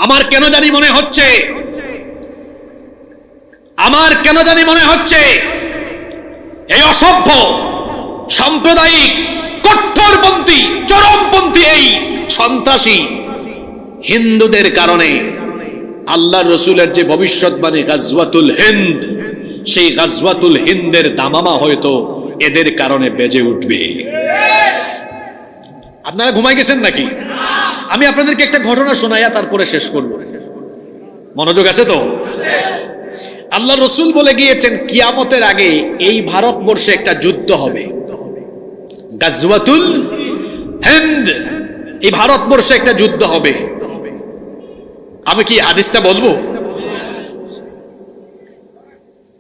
আমার কেন জানি মনে হচ্ছে এই অসভ্য সাম্প্রদায়িক কট্টরপন্থী চরমপন্থী এই সন্ত্রাসী হিন্দুদের কারণে আল্লাহর রাসূলের যে ভবিষ্যৎবাণী গাজওয়াতুল হিন্দ, সেই গাজওয়াতুল হিন্দের দামামা হয়তো এদের কারণে বেজে উঠবে। আপনারা ঘুমাই গেছেন নাকি? আমি আপনাদেরকে একটা ঘটনা শোনাইয়া তারপরে শেষ করব। মনোযোগ আছে তো? আল্লাহ রাসূল বলে গিয়েছেন কিয়ামতের আগে এই ভারতবর্ষে একটা যুদ্ধ হবে, গাজওয়াতুল হিন্দ। এই ভারতবর্ষে একটা যুদ্ধ হবে। আমি কি হাদিসটা বলবো?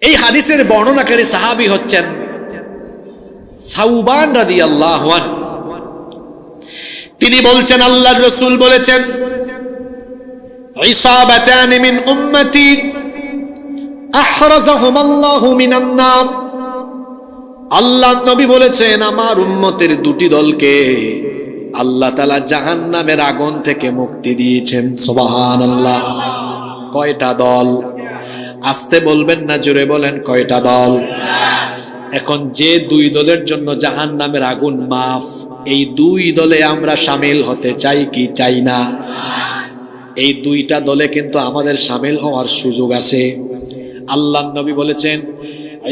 এই হাদিসের বর্ণনাকারী সাহাবী হচ্ছেন সাউবান রাদিয়াল্লাহু আনহু। তিনি বলছেন আল্লাহর রাসূল বলেছেন ইসাবাতান মিন উম্মতি আহরাজাহুমাল্লাহু মিনান নার। আল্লাহর নবী বলেছেন আমার উম্মতের দুটি দলকে আল্লাহ তাআলা জাহান্নামের আগুন থেকে মুক্তি দিয়েছেন। সুবহানাল্লাহ। কয়টা দল? আস্তে বলবেন না, জোরে বলেন, কয়টা দল? এখন যে দুই দলের জন্য জাহান্নামের আগুন মাফ, এই দুই দলে আমরা শামিল হতে চাই কি চাই না? এই দুইটা দলে কিন্তু আমাদের শামিল হওয়ার সুযোগ আছে। আল্লাহর নবী বলেছেন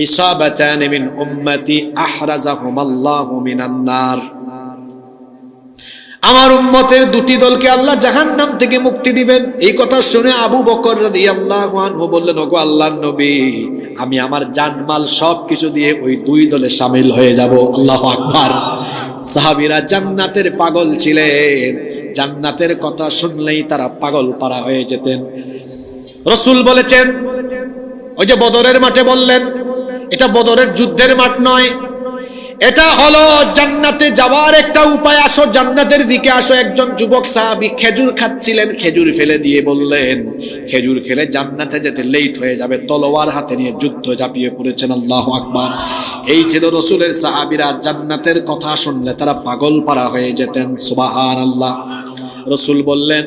ইসাবাতান মিন উম্মতি আহরাজাহুমাল্লাহু মিনান নার। আমার উম্মতের দুটি দলকে আল্লাহ জাহান্নাম থেকে মুক্তি দিবেন। এই কথা শুনে আবু বকর রাদিয়াল্লাহু আনহু বললেন, ওগো আল্লাহর নবী, আমি আমার জানমাল সবকিছু দিয়ে ওই দুই দলে শামিল হয়ে যাব। আল্লাহু আকবার। সাহাবীরা জান্নাতের পাগল ছিলেন, জান্নাতের কথা শুনলেই তারা পাগল পারা হয়ে যেতেন। রাসূল বলেছেন, ওই যে বদরের মাঠে বললেন, এটা বদরের যুদ্ধের মাঠ নয়, এটা হলো জান্নাতে যাওয়ার একটা উপায়। আসো, জান্নাতের দিকে আসো। একজন যুবক সাহাবী খেজুর খাচ্ছিলেন, খেজুর ফেলে দিয়ে বললেন খেজুর খেলে জান্নাতে যেতে লেট হয়ে যাবে। তলোয়ার হাতে নিয়ে যুদ্ধ ঝাঁপিয়ে পড়েছেন। আল্লাহু আকবার। এই ছিল রাসূলের সাহাবীরা, জান্নাতের কথা শুনলে তারা পাগল পারা হয়ে যেতেন। সুবহানাল্লাহ। রাসূল বললেন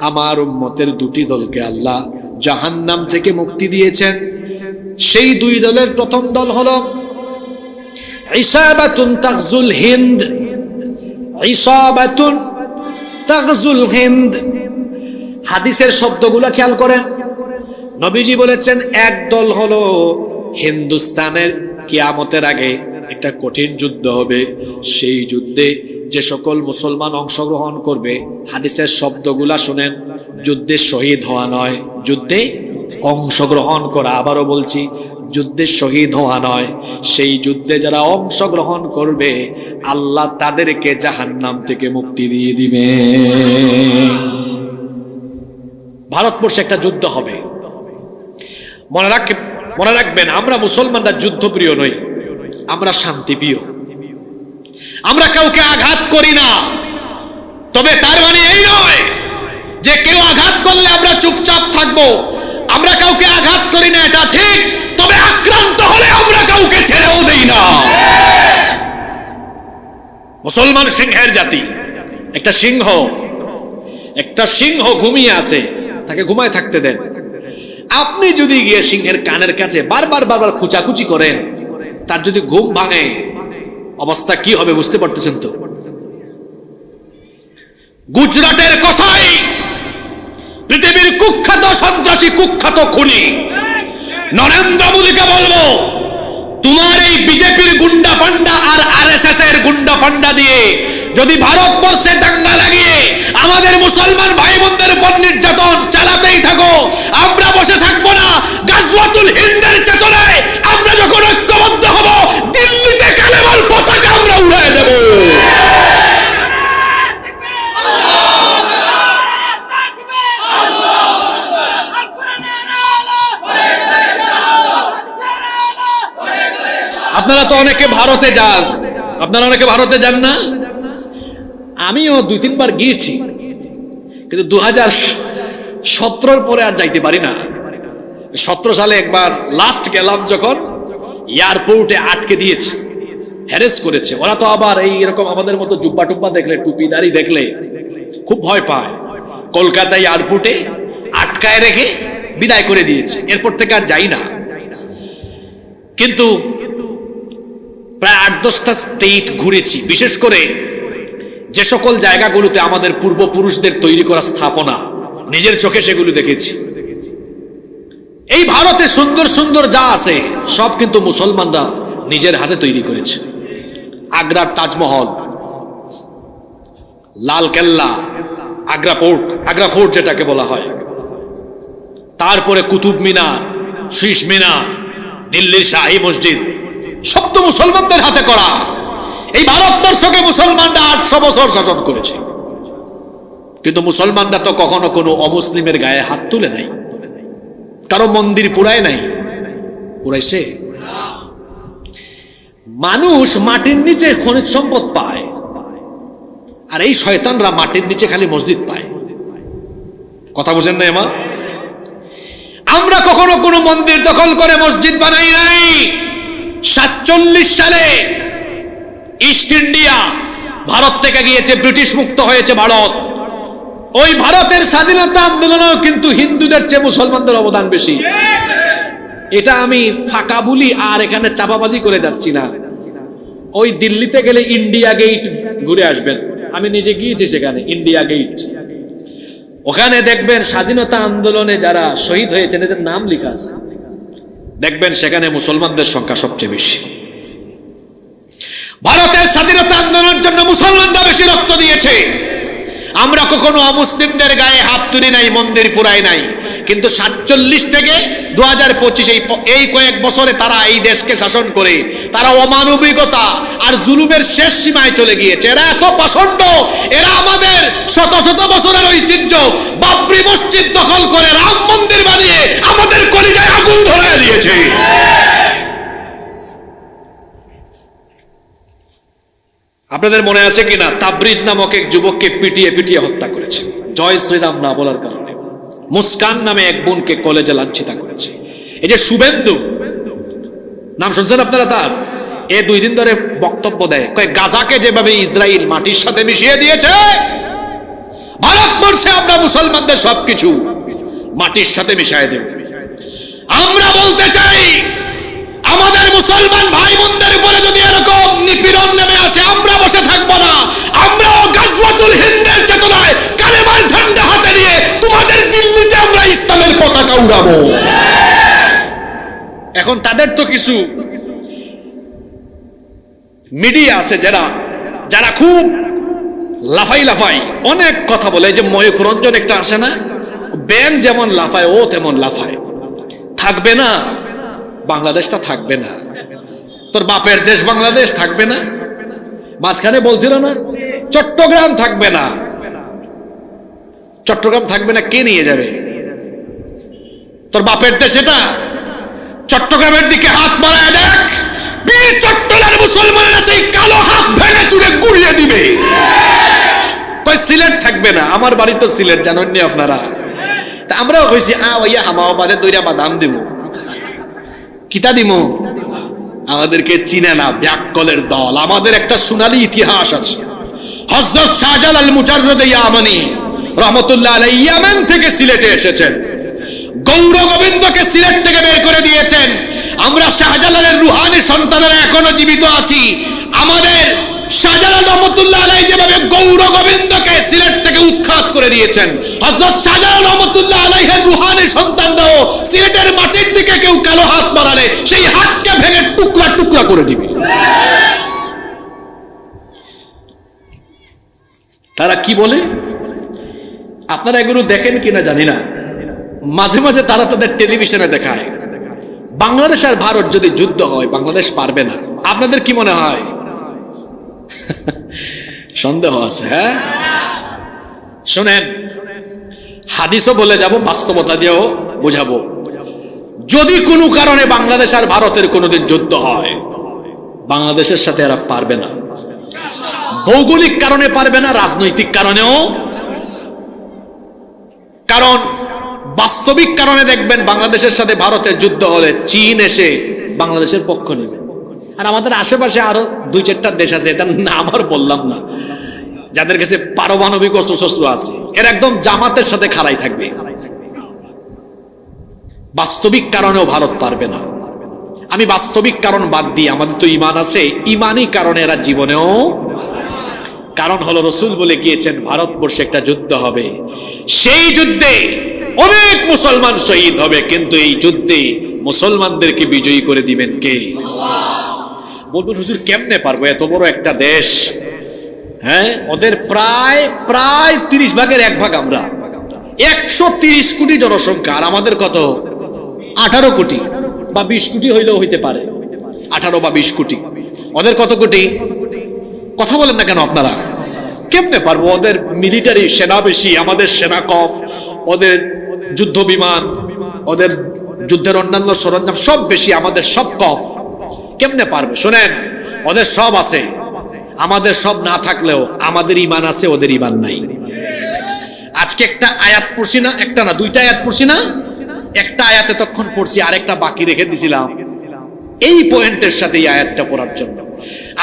আমার উম্মতের দুটি দলকে আল্লাহ জাহান্নাম থেকে মুক্তি দিয়েছেন। সেই দুই দলের প্রথম দল হলো ইসাবাতুন তাগজুল হিন্দ। ইসাবাতুন তাগজুল হিন্দ। হাদিসের শব্দগুলো খেয়াল করেন। নবীজি বলেছেন এক দল হলো হিন্দুস্তানের কিয়ামতের আগে একটা কঠিন যুদ্ধ হবে, সেই যুদ্ধে যে সকল মুসলমান অংশগ্রহণ করবে, হাদিসের শব্দগুলা শুনেন, যুদ্ধে শহীদ হওয়া নয়, যুদ্ধে অংশগ্রহণ করা। আবারও বলছি, যুদ্ধে শহীদ হওয়া নয়। সেই যুদ্ধে যারা অংশগ্রহণ করবে আল্লাহ তাদেরকে জাহান্নাম থেকে মুক্তি দিয়ে দিবে। ভারতবর্ষে একটা যুদ্ধ হবে। মনে রাখবেন, আমরা মুসলমানরা যুদ্ধপ্রিয় নই, আমরা শান্তিপ্রিয়। আমরা কাউকে আঘাত করি না, তবে তার মানে এই নয় যে কেউ আঘাত করলে আমরা চুপচাপ থাকবো। আমরা কাউকে আঘাত করি না, এটা ঠিক, তবে আক্রান্ত হলে আমরা কাউকে ছেড়েও দেই না। মুসলমান সিংহের জাতি। একটা সিংহ ঘুমিয়ে আছে, তাকে ঘুমায় থাকতে দেন। আপনি যদি গিয়ে সিংহের কানের কাছে বারবার খুচাখুচি করেন, তার যদি ঘুম ভাঙে, অবস্থা কি হবে বুঝতে পারতেছেন তো? গুজরাটের কসাই, পৃথিবীর কুখ্যাত সন্ত্রাসী, কুখ্যাত খুনি নরেন্দ্র মোদীকে বলবো, তোমার এই বিজেপির গুন্ডা পান্ডা আর আরএসএস এর গুন্ডা পান্ডা দিয়ে যদি ভারতবর্ষে দাঙ্গা লাগিয়ে আমাদের মুসলমান ভাই বোনদের উপর নির্যাতন চালাতেই থাকো, আমরা বসে থাকবো না। গাজওয়াতুল হিন্দের চেতনায় আমরা যখন ঐক্যবদ্ধ হব, দিল্লিতে কালেমার পতাকা আমরা উড়িয়ে দেব। আপনারা তো অনেকে ভারতে যান না? আমিও 2-3 বার গিয়েছি, কিন্তু 2017 পরে আর যাইতে পারি না। 17 সালে একবার লাস্ট গেলাম, যখন এয়ারপোর্টে আটকে দিয়েছে, হ্যারেস করেছে। ওরা তো আবার এইরকম আমাদের মতো জুব্বা টুব্বা দেখলে, টুপি দাড়ি দেখলে খুব ভয় পায়। কলকাতা এয়ারপোর্টে আটকায় রেখে বিদায় করে দিয়েছে, এরপর থেকে আর যাই না। কিন্তু প্রায় 8-10টা স্টেট ঘুরেছি, বিশেষ করে যে সকল জায়গাগুলোতে আমাদের পূর্বপুরুষদের তৈরি করা স্থাপনা, নিজের চোখে সেগুলো দেখেছি। এই ভারতে সুন্দর সুন্দর যা আছে সব কিন্তু মুসলমানরা নিজের হাতে তৈরি করেছে। আগ্রার তাজমহল, লাল কেল্লা, আগ্রা ফোর্ট যেটাকে বলা হয়, তারপরে কুতুব মিনার, শীষ মিনার, দিল্লির শাহী মসজিদ, সব তো মুসলমানদের হাতে করা। এই ভারতবর্ষকে মুসলমানরা 800 বছর শাসন করেছে, কিন্তু মুসলমানরা তো কখনো কোনো অমুসলিমের গায়ে হাত তুলে নাই, কারো মন্দির পুরায় নাই। পুরাইছে? মানুষ মাটির নিচে খনিজ সম্পদ পায়, আর এই শয়তানরা মাটির নিচে খালি মসজিদ পায়। কথা বুঝেন না আমার? আমরা কখনো কোনো মন্দির দখল করে মসজিদ বানাই নাই। 47 সালে ইস্ট ইন্ডিয়া ভারত থেকে গিয়েছে, ব্রিটিশ মুক্ত হয়েছে ভারত। ওই ভারতের স্বাধীনতা আন্দোলনেও কিন্তু হিন্দুদের চেয়ে মুসলমানদের অবদান বেশি। এটা আমি ফাঁকা বলি আর এখানে চাপাবাজি করে যাচ্ছি না। ওই দিল্লিতে গেলে ইন্ডিয়া গেট ঘুরে আসবেন, আমি নিজে গিয়েছি সেখানে, ইন্ডিয়া গেট। ওখানে দেখবেন স্বাধীনতা আন্দোলনে যারা শহীদ হয়েছেন এদের নাম লেখা আছে, দেখবেন সেখানে মুসলমানদের সংখ্যা সবচেয়ে বেশি। ভারতের স্বাধীনতা আন্দোলনের জন্য মুসলমানরা বেশি রক্ত দিয়েছে। আমরা কখনো অমুসলিমদের গায়ে হাত তুলি নাই, মন্দির পুরাই নাই। কিন্তু 47 থেকে 2025 এই কয়েক বছরে তারা এই দেশকে শাসন করে তারা অমানবিকতা আর জুলুমের শেষ সীমায় চলে গিয়েছে। এরা এত পাষণ্ড, এরা আমাদের শত শত বছরের ঐতিহ্য বাবরি মসজিদ দখল করে রাম মন্দির বানিয়ে আমাদের কলিজায় আগুন ধরিয়ে দিয়েছে। আপনাদের মনে আছে কিনা, তাবরিজ নামক এক যুবককে পিটিয়ে পিটিয়ে হত্যা করেছে জয় শ্রীরাম না বলার কারণে। মুস্কান নামে এক বোনকে কলেজে লাঞ্ছিত করেছে। এই যে শুভেন্দু নাম শুনছেন আপনারা, তার 2 দিন ধরে বক্তব্য দেয়, কয় গাজাকে যেভাবে ইসরায়েল মাটির সাথে মিশিয়ে দিয়েছে, ভারতবর্ষে আমরা মুসলমানদের সবকিছু মাটির সাথে মিশিয়ে দেব। আমরা বলতে চাই, আমাদের মুসলমান ভাই বোনদের উপরে যদি এরকম নিপীড়ন নেমে আসে, আমরা বসে থাকবো না। আমরাও গাজওয়াতুল হিন্দের চেতনায় কালেমার ঝান্ডা হাতে নিয়ে তোমাদের দিল্লিতে আমরা ইসলামের পতাকা উড়াবো। এখন তাদের তো কিছু মিডিয়া আছে যারা খুব লাফাই অনেক কথা বলে। যে ময়ূখ রঞ্জন একটা আসে না, ব্যাং যেমন লাফায় ও তেমন লাফায়। থাকবে না, বাংলাদেশটা থাকবে না, তোর বাপের দেশ বাংলাদেশ থাকবে না। মাঝখানে বলছিল না চট্টগ্রাম থাকবে না, চট্টগ্রাম থাকবে না, কে নিয়ে যাবে? তোর বাপের দেশ এটা। চট্টগ্রামের দিকে হাত বাড়ায় দেখ, বীর চট্টগ্রামের মুসলমানেরা সেই কালো হাত ভেঙে চুরে গুড়িয়ে দিবে। কই সিলেট থাকবে না, আমার বাড়ি তো সিলেট, জানেন নি আপনারা। তা আমরাও কইছি ওইয়া হামাও বাদে দইরা বাদাম দিব, কিতা দিমু? আমাদেরকে চিনে না, ব্যাককলের দল। আমাদের একটা সোনালী ইতিহাস আছে। হযরত শাহজালাল মুজাররদ ইয়ামানি রহমাতুল্লাহ আলাইহি ইয়ামান থেকে সিলেটে এসেছেন, গৌর গোবিন্দকে সিলেট থেকে বের করে দিয়েছেন। আমরা শাহজালালের রুহানি সন্তানেরা এখনো জীবিত আছি। আমাদের শাহজালাল রহমাতুল্লাহ আলাইহি যেভাবে গৌর গোবিন্দকে সিলেট থেকে উৎখাত করে দিয়েছেন, হযরত শাহজালাল রহমাতুল্লাহ আলাইহির রুহানি সন্তানরাও সিলেটের মাটির দিকে কেউ কালো হাত বাড়ালে সেই হাতকে ভেঙে টুকরা টুকরা করে দিবে। তারা কি বলে আপনারা এগুলো দেখেন কিনা জানি না, মাঝে মাঝে তারা তাদের টেলিভিশনে দেখায় বাংলাদেশ আর ভারত যদি যুদ্ধ হয় বাংলাদেশ পারবে না। আপনাদের কি মনে হয়? সন্দেহ আছে? হ্যাঁ, শুনেন, হাদিসও বলে যাব, বাস্তবতা দিয়েও বোঝাবো। যদি কোনো কারণে বাংলাদেশ আর ভারতের কোনোদিন যুদ্ধ হয়, বাংলাদেশের সাথে এরা পারবে না। ভৌগোলিক কারণে পারবে না, রাজনৈতিক কারণেও। কারণ বাস্তবিক কারণে দেখবেন বাংলাদেশের সাথে ভারতের যুদ্ধ হলে চীন এসে বাংলাদেশের পক্ষ নেবে। আর আমাদের আশেপাশে আরো 2-4টা দেশ আছে, এটার নাম আর বললাম না, যাদের কাছে পারমাণবিক অস্ত্রশস্ত্র আছে। এর একদম জামাতের সাথে খাড়াই থাকবে। বাস্তবিক কারণেও ভারত পারবে না। আমি বাস্তবিক কারণ বাদ দিয়ে, আমাদের তো ইমান আছে, ইমানই কারণে এরা জীবনেও, কারণ হলো রসুল বলে গিয়েছেন ভারতবর্ষে একটা যুদ্ধ হবে, সেই যুদ্ধে অনেক মুসলমান শহীদ হবে, কিন্তু এই যুদ্ধে মুসলমানদেরকে বিজয়ী করে দিবেন কে? বলবেন হুজুর কেমনে পারবো, এত বড় একটা দেশ, হ্যাঁ, ওদের প্রায় 30 ভাগের 1 ভাগ আমরা, 130 কোটি জনসংখ্যা, আর আমাদের কত? 18 কোটি বা 20 কোটি হইলেও হইতে পারে, 18 বা 20 কোটি। ওদের কত কোটি? কথা বলেন না কেন আপনারা? কেমনে পারবো? ওদের মিলিটারি সেনা বেশি, আমাদের সেনা কম, ওদের যুদ্ধ বিমান, ওদের যুদ্ধের অন্যান্য সরঞ্জাম সব বেশি, আমাদের সব কম, কেমনে পারবে? শোনেন, ওদের সব আছে, আমাদের সব না থাকলেও আমাদের ইমান আছে, ওদের ইমান নাই। আজকে একটা আয়াত পড়ছি না, একটা না 2টা আয়াত পড়ছি না, একটা আয়াতে তখন পড়ছি, আরেকটা বাকি রেখে দিছিলাম এই পয়েন্টের সাথে এই আয়াতটা পড়ার জন্য।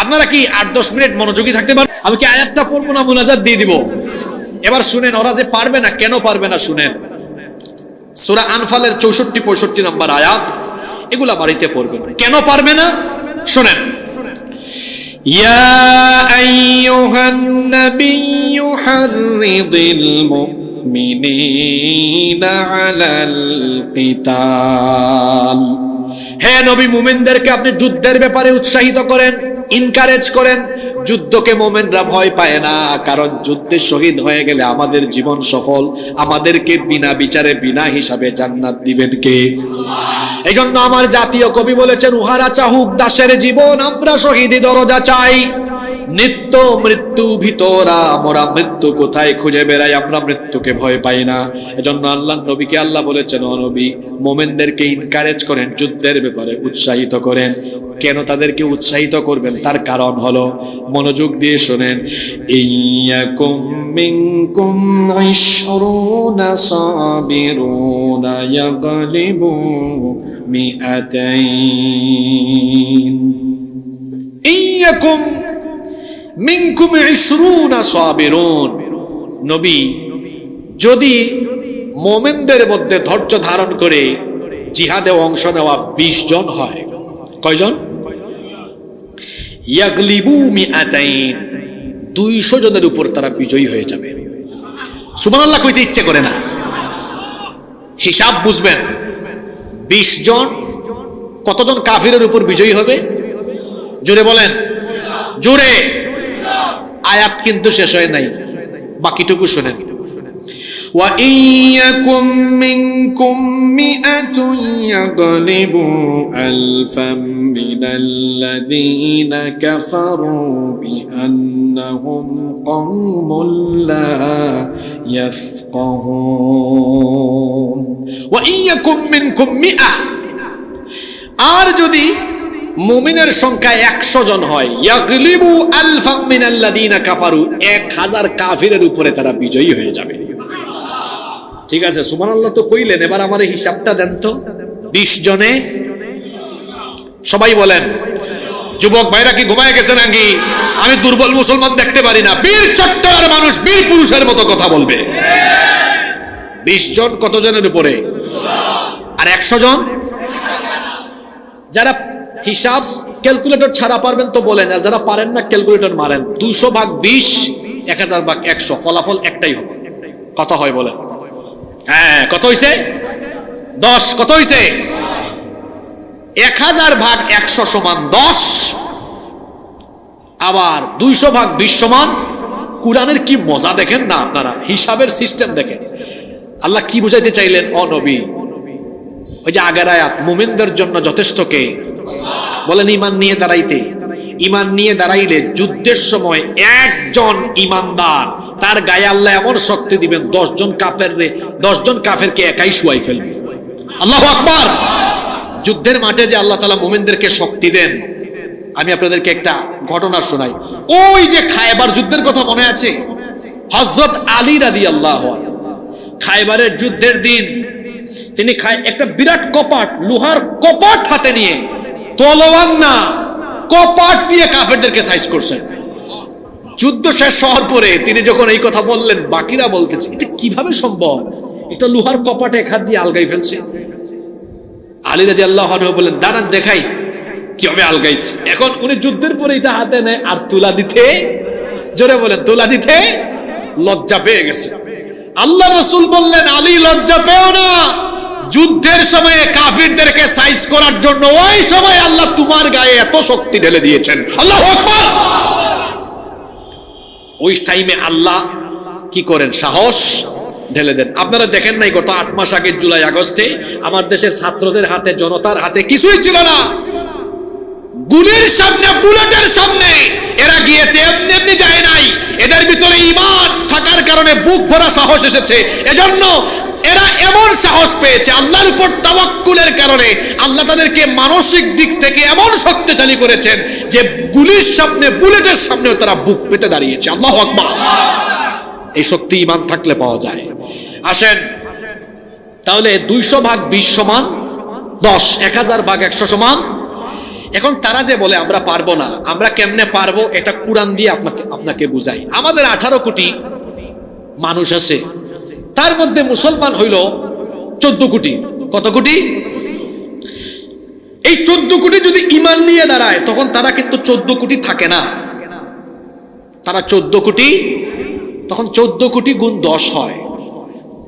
আপনারা কি 8-10 মিনিট মনোযোগী থাকতে পারেন? আমি কি আয়াতটা পড়বো না মুনাজাত দিয়ে দিব? এবার শুনেন, ওরা যে পারবে না, কেন পারবে না শুনেন। সূরা আনফালের 64-65 নম্বর আয়াত, এগুলা বাড়িতে পড়বেন। কেন পারবে না শুনেন। ইয়া আইয়ুহান নাবিয়্যু হাররিদিল মুমিনিনা আলাল কিতাল, হে নবী, মুমিনদেরকে আপনি যুদ্ধের ব্যাপারে উৎসাহিত করেন, ইনকারেজ করেন। যুদ্ধকে মুমিনরা ভয় পায় না, কারণ যুদ্ধে শহীদ হয়ে গেলে আমাদের জীবন সফল, আমাদেরকে বিনা বিচারে বিনা হিসাবে জান্নাত দিবেন কে? এই জন্য আমার জাতীয় কবি বলেছেন, উহারা চাহুক দাসের জীবন, আমরা শহীদি দরজা চাই। নিত্য মৃত্যু ভিতরা, আমরা মৃত্যু কোথায় খুঁজে বেড়াই, আমরা মৃত্যুকে ভয় পাই না। এজন্য আল্লাহ নবীকে আল্লাহ বলেছেন, ও নবী, মুমিনদেরকে ইনকারেজ করেন, যুদ্ধের ব্যাপারে উৎসাহিত করেন। কেন তাদেরকে উৎসাহিত করবেন? তার কারণ হলো, মনোযোগ দিয়ে শোনেন, ইয়াকুম মিনকুম 20 সাবিরুনা ইয়াগলিবু মিআতাইন। ইয়াকুম মিনকুম 20 সাবিরুন, নবী, যদি মুমিনদের মধ্যে ধৈর্য ধারণ করে জিহাদে অংশ নেওয়া 20 জন হয়, কয়জন? ইয়াগলিবু মিআতাইন, 200 জনের উপর তারা বিজয়ী হয়ে যাবে। সুবহানাল্লাহ কইতে ইচ্ছে করে না। হিসাব বুঝবেন, 20 জন কতজন কাফিরের উপর বিজয়ী হবে? জোরে বলেন, জোরে। আয়াত কিন্তু শেষ হয় নাই, বাকিটুকু শুনেন। ওয়া ইয়াকুম মিনকুম মিআতুন ইয়াগলিবু আলফাম মিনাল্লাযীনা কাফারু বিআন্নাহুম কওমুল লা ইয়াফকাহুন। ওয়া ইয়াকুম মিনকুম মিআ, আর যদি মুমিনের সংখ্যা 100 জন হয়, ইয়াগলিবু আলফাম মিনাল্লাযীনা কাফারু, 1000 কাফিরের উপরে তারা বিজয়ী হয়ে যাবে। ঠিক আছে, সুবহানাল্লাহ তো কইলেন, এবার আমার এই হিসাবটা দেন তো। 20 জনে, সবাই বলেন। যুবক ভাইরা কি ঘুমায় গেছে নাকি? আমি দুর্বল মুসলমান দেখতে পারি না। বীর চট্টলার মানুষ বীর পুরুষের মতো কথা বলবে। 20 জন কত জনের উপরে? আর 100 জন? যারা হিসাব ক্যালকুলেটর ছাড়া পারবেন তো বলেন, আর যারা পারেন না ক্যালকুলেটর মারেন। 200 ভাগ 20, 1000 ভাগ 100, ফলাফল একটাই হবে। কত হয় বলেন? হ্যাঁ, কত হইছে? 10। কত হইছে? 1000 ভাগ 100 সমান 10, আবার 200 ভাগ 20 সমান। কুরআনের কি মজা দেখেন না আপনারা, হিসাবের সিস্টেম দেখেন। আল্লাহ কি বুঝাইতে চাইলেন? ও নবী, ওই যে আগের আয়াত, মুমিনদের জন্য যথেষ্ট কে? বলেন ইমান নিয়ে দাঁড়াইতে। ইমান নিয়ে দাঁড়াইলে যুদ্ধের সময় একজন ইমানদার, তার গায়ে আল্লাহ এমন শক্তি দিবেন, 10 জন কাফেরকে একাই শুয়াই ফেলবে। আল্লাহু আকবার। যুদ্ধের মাঠে যে আল্লাহ তাআলা মুমিনদেরকে শক্তি দেন, আমি আপনাদেরকে একটা ঘটনা শোনাই। ওই যে খায়বার যুদ্ধের কথা মনে আছে? হযরত আলী রাদিয়াল্লাহু আনহু খায়বারের যুদ্ধের দিন তিনি একটা বিরাট কপাট, লোহার কপাট হাতে নিয়ে, তলোয়ার না, কপাট দিয়ে কাফেরদেরকে সাইজ করছেন। যুদ্ধ শেষ হওয়ার পরে তিনি যখন এই কথা বললেন, বাকিরা বলতেছে এটা কিভাবে সম্ভব? এটা লোহার কপাটে এক হাত দিয়ে আলগাই ফেলছে। আলী রাদিয়াল্লাহু আনহু বলেন, দাঁড়ান দেখাই কিভাবে আলগাইছে। এখন উনি যুদ্ধের পরে এটা হাতে নেয় আর তুলা দিতে, জোরে বলেন, তুলা দিতে লজ্জা পেয়ে গেছে। আল্লাহ রাসূল বললেন, আলী লজ্জা পেও না, যুদ্ধের সময়ে কাফিরদেরকে সাইজ করার জন্য ওই সময় আল্লাহ তোমার গায়ে এত শক্তি ঢেলে দিয়েছেন। আল্লাহু আকবার। ওই টাইমে আল্লাহ কি করেন, সাহস ঢেলে দেন। আপনারা দেখেন নাই গত 8 মাস আগে জুলাই আগস্টে আমার দেশের ছাত্রদের হাতে, জনতার হাতে কিছুই ছিল না, গুলির সামনে, বুলেটের সামনে এরা গিয়েছে, এমনি এমনি যায় নাই। এদের ভিতরে ঈমান থাকার কারণে বুক ভরা সাহস এসেছে। এজন্য এরা এমন সাহস পেয়েছে, আল্লাহর উপর তাওয়াক্কুলের কারণে আল্লাহ তাদেরকে মানসিক দিক থেকে এমন শক্তিশালী করেছেন যে গুলির সামনে, বুলেটের সামনেও তারা বুক পেতে দাঁড়িয়েছে। আল্লাহু আকবার। এই শক্তি ঈমান থাকলে পাওয়া যায়। আসেন তাহলে 200 ভাগ 20 সমান 10, 1000 ভাগ 100 সমান। এখন তারা যে বলে আমরা পারবো না, আমরা কেমনে পারবো, এটা কুরআন দিয়ে আপনাকে বুঝাই। আমাদের 18 কোটি মানুষ আছে, তার মধ্যে মুসলমান হইল 14 কোটি। কত কোটি? এই 14 কোটি যদি ঈমান নিয়ে দাঁড়ায় তখন তারা কিন্তু 14 কোটি থাকে না, তারা 14 কোটি, তখন 14 কোটি গুণ 10 হয়।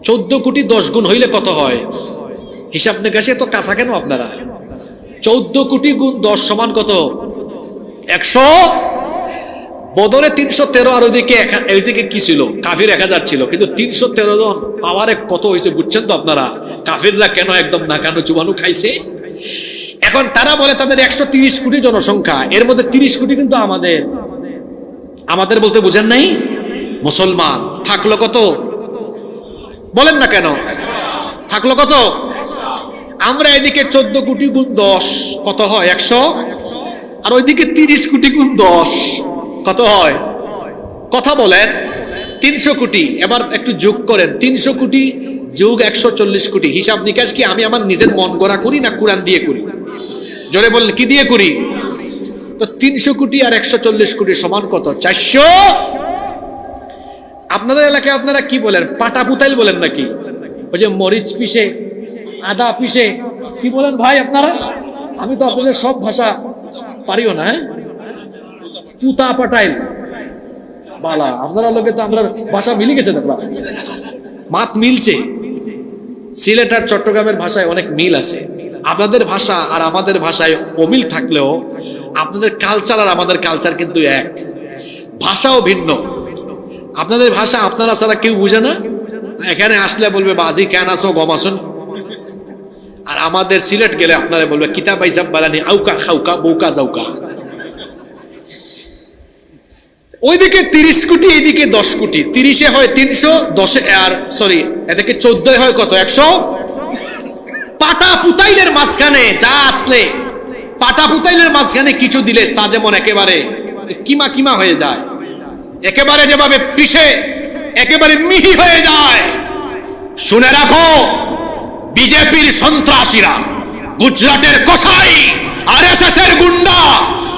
14 কোটি 10 গুণ হইলে কত হয়? হিসাব নিকাশে তো কাঁচা কেন আপনারা? 14 কোটি গুণ 10 সমান কত? 100। বদরে 313, আর ওইদিকে কি ছিল? কাফির 1000 ছিল, কিন্তু 313 জন পাওয়ারে কত হয়েছে বুঝছেন তো আপনারা? কাফিররা কেন একদম নাকানো চুবানো খাইছে। এখন তারা বলে তাদের 130 কোটি জনসংখ্যা, এর মধ্যে 30 কোটি কিন্তু আমাদের বলতে বুঝেন নাই, মুসলমান। থাকলো কত বলেন না কেন? থাকলো কত? আমরা এদিকে 14 কোটি গুণ 10 কত হয়? 100। আর ওইদিকে 30 কোটি গুণ 10 কত হয়? কথা বলেন, 300 কোটি। এবার একটু যোগ করেন, 300 কোটি যোগ 140 কোটি। হিসাব নিকাশ কি আমি আমার নিজের মন গড়া করি না কুরআন দিয়ে করি? জোরে বলেন, কি দিয়ে করি? তো 300 কোটি আর 140 কোটি সমান কত? 400। আপনাদের এলাকায় আপনারা কি বলেন? পাটা পুতাইল বলেন নাকি? ওই যে মরিচ পিষে, আদা পিষে, কি বলেন ভাই আপনারা? আমি তো আপনাদের সব ভাষা পারিও না। হ্যাঁ, পুতা পাটাইল বালা, আপনারা লোকে তো আমরা ভাষা মিলে গেছে, দেখলা মাত মিলছে। সিলেট আর চট্টগ্রামের ভাষায় অনেক মিল আছে। আপনাদের ভাষা আর আমাদের ভাষায় অমিল থাকলেও আপনাদের কালচার আর আমাদের কালচার কিন্তু এক, ভাষাও ভিন্ন। আপনাদের ভাষা আপনারা ছাড়া কেউ বুঝে না, এখানে আসলে বলবে বাজি কেন আসো, গম আসুন। আর আমাদের সিলেট গেলে আপনারা বলবে কিতাব হিসাব বালানি, আউকা খাউকা বউকা যাউকা। ওইদিকে 30 কোটি, এইদিকে 10 কোটি। 30-এ হয় 300, 10-এ আর সরি এদিকে 14-এ হয় কত? 100। পাটা পুতাইলের মাঝখানে যা আসলে, পাটা পুতাইলের মাঝখানে কিছু দিলে তা যেমন একেবারে কিমা কিমা হয়ে যায়, একেবারে যেভাবে পিষে একেবারে মিহি হয়ে যায়। শুনে রাখো, বিজেপির সন্ত্রাসীরা, গুজরাটের কসাই, আরএসএস এর গুন্ডা,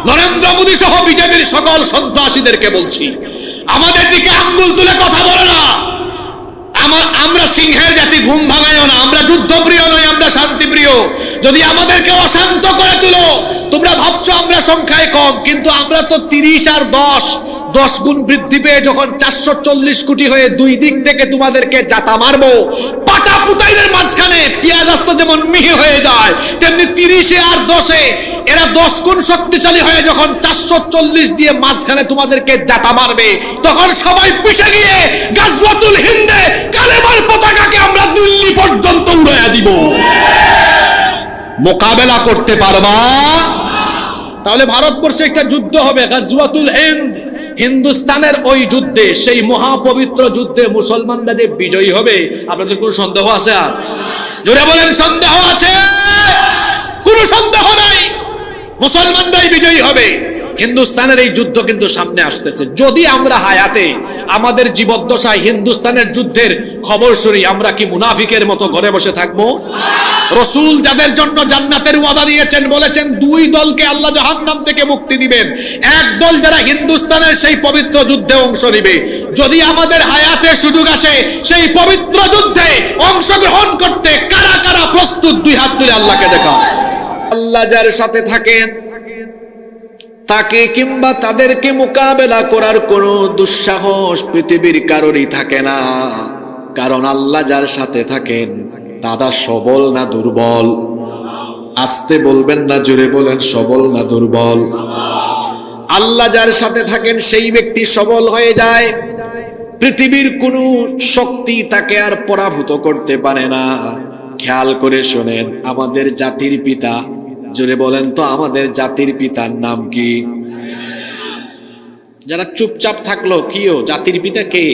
নরেন্দ্র মোদী সহ বিজেপির সকল সন্ত্রাসীদেরকে বলছি, আমাদের দিকে আঙ্গুল তুলে কথা বলে না। আমরা সিংহের জাতি, ঘুম ভাঙাইও না। আমরা যুদ্ধপ্রিয় নই, আমরা শান্তিপ্রিয়। যদি আমাদেরকে অশান্ত করে তুলো, তোমরা ভাবছো আমরা সংখ্যায় কম, কিন্তু আমরা তো 30 আর 10 গুণ বৃদ্ধি পেয়ে যখন 440 কোটি হয়ে দুই দিক থেকে তোমাদেরকে জাতা মারবো, পাটা পুতাইলের মাঝখানে পেঁয়াজ আস্ত যেমন মিহি হয়ে যায়, তেমনি 30-এ আর 10-এ এরা 10 গুণ শক্তিশালী হয়ে যখন 440 দিয়ে মাঝখানে তোমাদেরকে জাতা মারবে, তখন সবাই পিছে গিয়ে গাজওয়াতুল হিন্দে কালেমার পতাকাকে আমরা দিল্লি পর্যন্ত উড়াইয়া দিব। মোকাবেলা করতে পারবা? তাহলে ভারতবর্ষে একটা যুদ্ধ হবে, গাজওয়াতুল হিন্দ। হিন্দুস্তানের ওই যুদ্ধে, সেই মহাপবিত্র যুদ্ধে মুসলমানরা যে বিজয়ী হবে, আপনাদের কোনো সন্দেহ আছে? আর জোরে বলেন, সন্দেহ আছে? কোনো সন্দেহ নাই, মুসলমানরাই বিজয়ী হবে। হিন্দুস্তানের এই যুদ্ধ কিন্তু সামনে আসতেছে। যদি আমরা হায়াতে আমাদের জীবদ্দশায় হিন্দুস্তানের যুদ্ধের খবর শুনি, আমরা কি মুনাফিকের মতো ঘরে বসে থাকবো? রাসূল যাদের জন্য জান্নাতের ওয়াদা দিয়েছেন, বলেছেন 2 দলকে আল্লাহ জাহান্নাম থেকে মুক্তি দিবেন। এক দল যারা হিন্দুস্তানের সেই পবিত্র যুদ্ধে অংশ নেবে। যদি আমাদের হায়াতে সুযোগ আসে সেই পবিত্র যুদ্ধে অংশগ্রহণ করতে, কারা কারা প্রস্তুত? দুই হাত তুলে আল্লাহকে দেখাও। আল্লাহ যার সাথে থাকেন তাকে কিংবা তাদেরকে মোকাবেলা করার কোনো দুঃসাহস পৃথিবীর কারোরই থাকে না। কারণ আল্লাহ যার সাথে থাকেন তারা সবল না দুর্বল? আস্তে বলবেন না, জোরে বলেন, সবল না দুর্বল? আল্লাহ যার সাথে থাকেন সেই ব্যক্তি সবল হয়ে যায়। পৃথিবীর কোনো শক্তি তাকে আর পরাভূত করতে পারে না। খেয়াল করে শোনেন, আমাদের জাতির পিতা, জোরে বলেন তো, আমাদের জাতির পিতার নাম কি? যারা চুপচাপ থাকলো, কিও জাতির পিতা কে?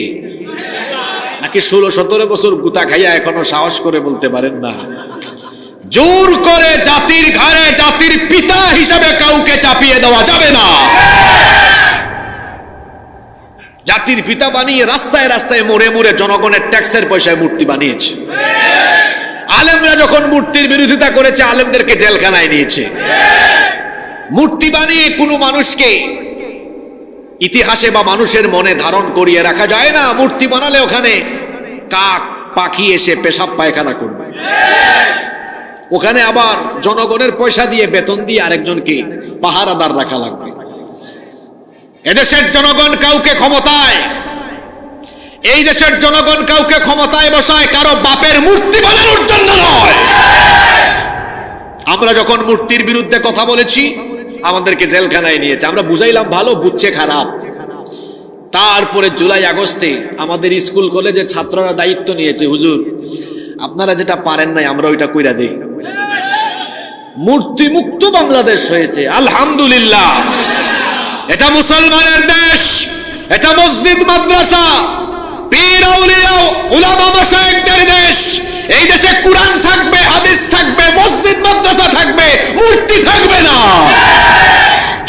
নাকি 16-17 বছর গুতা খাইয়া এখনো সাহস করে বলতে পারেন না? জোর করে জাতির ঘাড়ে জাতির পিতা হিসাবে কাউকে চাপিয়ে দেওয়া যাবে না। জাতির পিতা বানিয়ে রাস্তায় রাস্তায় মোড়ে মোড়ে জনগণের ট্যাক্সের পয়সায় মূর্তি বানিয়েছে। আলেমরা যখন মূর্তির বিরোধিতা করেছে, আলেমদেরকে জেলখানায় নিয়েছে। মূর্তি বানিয়ে কোনো মানুষকে ইতিহাসে বা মানুষের মনে ধারণ করিয়ে রাখা যায় না। মূর্তি বানালে ওখানে কাক পাখি এসে পেশাব পায়খানা করবে। ওখানে আবার জনগণের পয়সা দিয়ে, বেতন দিয়ে আরেকজনকে পাহারাদার রাখা লাগবে। এদেশের জনগণ কাউকে ক্ষমতায়, এই দেশের জনগণ কাউকে ক্ষমতায় বসায় কারো বাপের মূর্তি বানানোর জন্য নয়। আমরা যখন মূর্তির বিরুদ্ধে কথা বলেছি, আমাদেরকে জেলখানায় নিয়েছে। আমরা বুঝাইলাম ভালো, বুঝছে খারাপ। তারপরে জুলাই আগস্টে আমাদের স্কুল কলেজে ছাত্ররা দায়িত্ব নিয়েছে, হুজুর আপনারা যেটা পারেন নাই আমরা ওইটা কইরা দেই। মূর্তি মুক্ত বাংলাদেশ হয়েছে, আলহামদুলিল্লাহ। এটা মুসলমানের দেশ, এটা মসজিদ মাদ্রাসা পীর আউলিয়া উলামা মাশায়েখদের দেশ। এই দেশে কুরআন থাকবে, হাদিস থাকবে, মসজিদ মাদ্রাসা থাকবে, মূর্তি থাকবে না।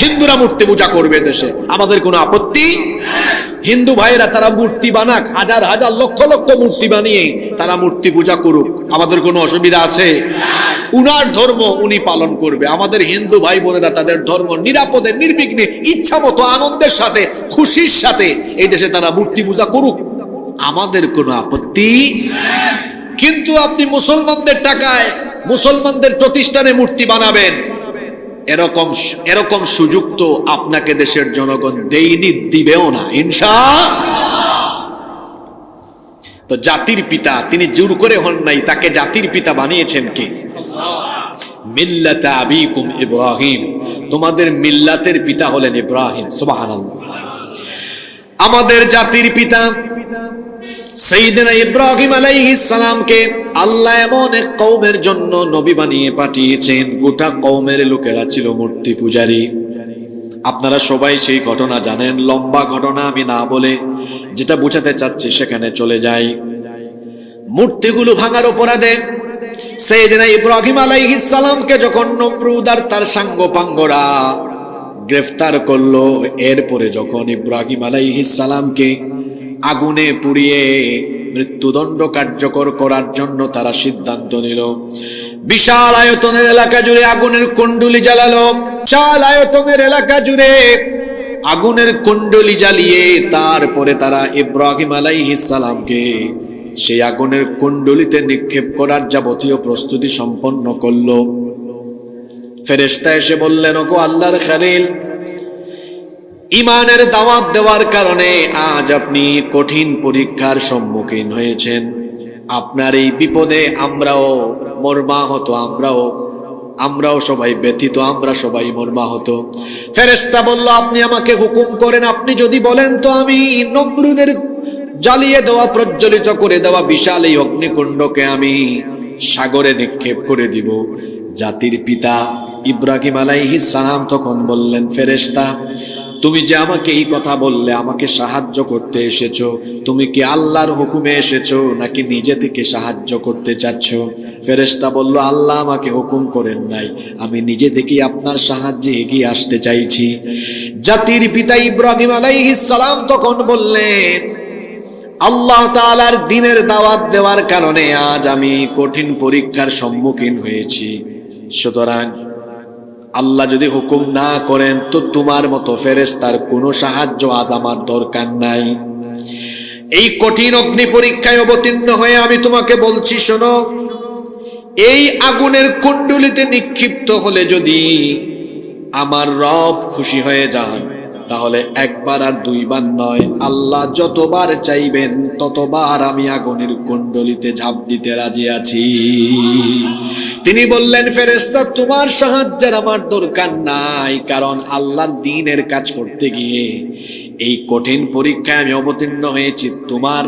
হিন্দুরা মূর্তি পূজা করবে দেশে, আমাদের কোনো আপত্তি। হিন্দু ভাইরা তারা মূর্তি বানাক, হাজার হাজার লক্ষ লক্ষ মূর্তি বানিয়ে তারা মূর্তি পূজা করুক, আমাদের কোনো অসুবিধা আছে? উনার ধর্ম উনি পালন করবে। আমাদের হিন্দু ভাই বোনেরা তাদের ধর্ম নিরাপদে, নির্বিঘ্নে, ইচ্ছা মতো, আনন্দের সাথে, খুশির সাথে এই দেশে তারা মূর্তি পূজা করুক, আমাদের কোনো আপত্তি। কিন্তু আপনি মুসলমানদের টাকায় মুসলমানদের প্রতিষ্ঠানে মূর্তি বানাবেন, এরকম সুযোগ তো আপনাকে দেশের জনগণ দেয়নি, দিবেও না ইনশাআল্লাহ। তো জাতির পিতা তিনি জোর করে হন নাই, তাকে জাতির পিতা বানিয়েছেন কে? মিল্লাতা আবিকুম ইব্রাহিম, তোমাদের মিল্লাতের পিতা হলেন ইব্রাহিম। সুবহানাল্লাহ। আমাদের জাতির পিতা সাইয়েদনা ইব্রাহিম আলাইহিস সালামকে আল্লাহ এমন এক কওমের জন্য নবী বানিয়ে পাঠিয়েছেন, গোটা কওমের লোকেরা ছিল মূর্তি পূজারী। আপনারা সবাই সেই ঘটনা জানেন, লম্বা ঘটনা আমি না বলে যেটা বোঝাতে চাচ্ছি সেখানে চলে যাই। মূর্তিগুলো ভাঙার অপরাধে সাইয়েদনা ইব্রাহিম আলাইহিস সালামকে যখন নমরুদ আর তার সাঙ্গপাঙ্গরা গ্রেফতার করলো, এরপরে যখন ইব্রাহিম আলাইহিস সালামকে আগুনে পুড়িয়ে মৃত্যুদণ্ড কার্যকর করার জন্য তারা সিদ্ধান্ত নিল, বিশাল আয়তনের এলাকা জুড়ে আগুনের কুণ্ডুলি জ্বালালো। বিশাল আয়তনের এলাকা জুড়ে আগুনের কুণ্ডুলি জ্বালিয়ে তারপরে তারা ইব্রাহিম আলাইহিস সালামকে সেই আগুনের কুণ্ডুলিতে নিক্ষেপ করার যাবতীয় প্রস্তুতি সম্পন্ন করলো। ফেরেশতা এসে বললেন, ওগো আল্লাহর খলিল, ইমানের দাওয়াত দেওয়ার কারণে আজ আপনি কঠিন পরীক্ষার সম্মুখীন হয়েছেন। আপনার এই বিপদে আমরাও মর্মাহত, আমরাও সবাই ব্যথিত, আমরা সবাই মর্মাহত। ফেরেশতা বলল, আপনি আমাকে হুকুম করেন, আপনি যদি বলেন তো আমি নমরুদের জ্বালিয়ে দেওয়া, প্রজ্বলিত করে দেওয়া বিশাল এই অগ্নিকুণ্ডকে আমি সাগরে নিক্ষেপ করে দিব। জাতির পিতা ইব্রাহিম আলাইহিস সালাম তখন বললেন, ফেরেশতা তুমি যে আমাকে এই কথা বললে, আমাকে সাহায্য করতে এসেছো, তুমি কি আল্লাহর হুকুমে এসেছো নাকি নিজে থেকে সাহায্য করতে চাচ্ছ? ফেরেশতা বলল, আল্লাহ আমাকে হুকুম করেন নাই, আমি নিজে থেকেই আপনার সাহায্যে এগিয়ে আসতে চাইছি। জাতির পিতা ইব্রাহিম আলাইহিস সালাম তখন বললেন, আল্লাহ তাআলার দ্বীনের দাওয়াত দেওয়ার কারণে আজ আমি কঠিন পরীক্ষার সম্মুখীন হয়েছি, সুতরাং আল্লাহ যদি হুকুম না করেন তো তোমার মতো ফেরেশতার কোনো সাহায্য আজ আমার দরকার নাই। এই কঠিন অগ্নি পরীক্ষায় অবতীর্ণ হয়ে আমি তোমাকে বলছি, শোনো, এই আগুনের কুণ্ডলিতে নিক্ষিপ্ত হলে যদি আমার রব খুশি হয়ে যান, তাহলে একবার আর দুইবার নয়, আল্লাহ যতবার চাইবেন ততবার আমি আগুনের কুণ্ডলিতে ঝাঁপ দিতে রাজি আছি। তিনি বললেন, ফেরেশতা তোমার সাহায্যের আমার দরকার নাই, কারণ আল্লাহর দ্বীনের কাজ করতে গিয়ে এই কঠিন পরীক্ষায় আমি অবতীর্ণ হয়েছি, তোমার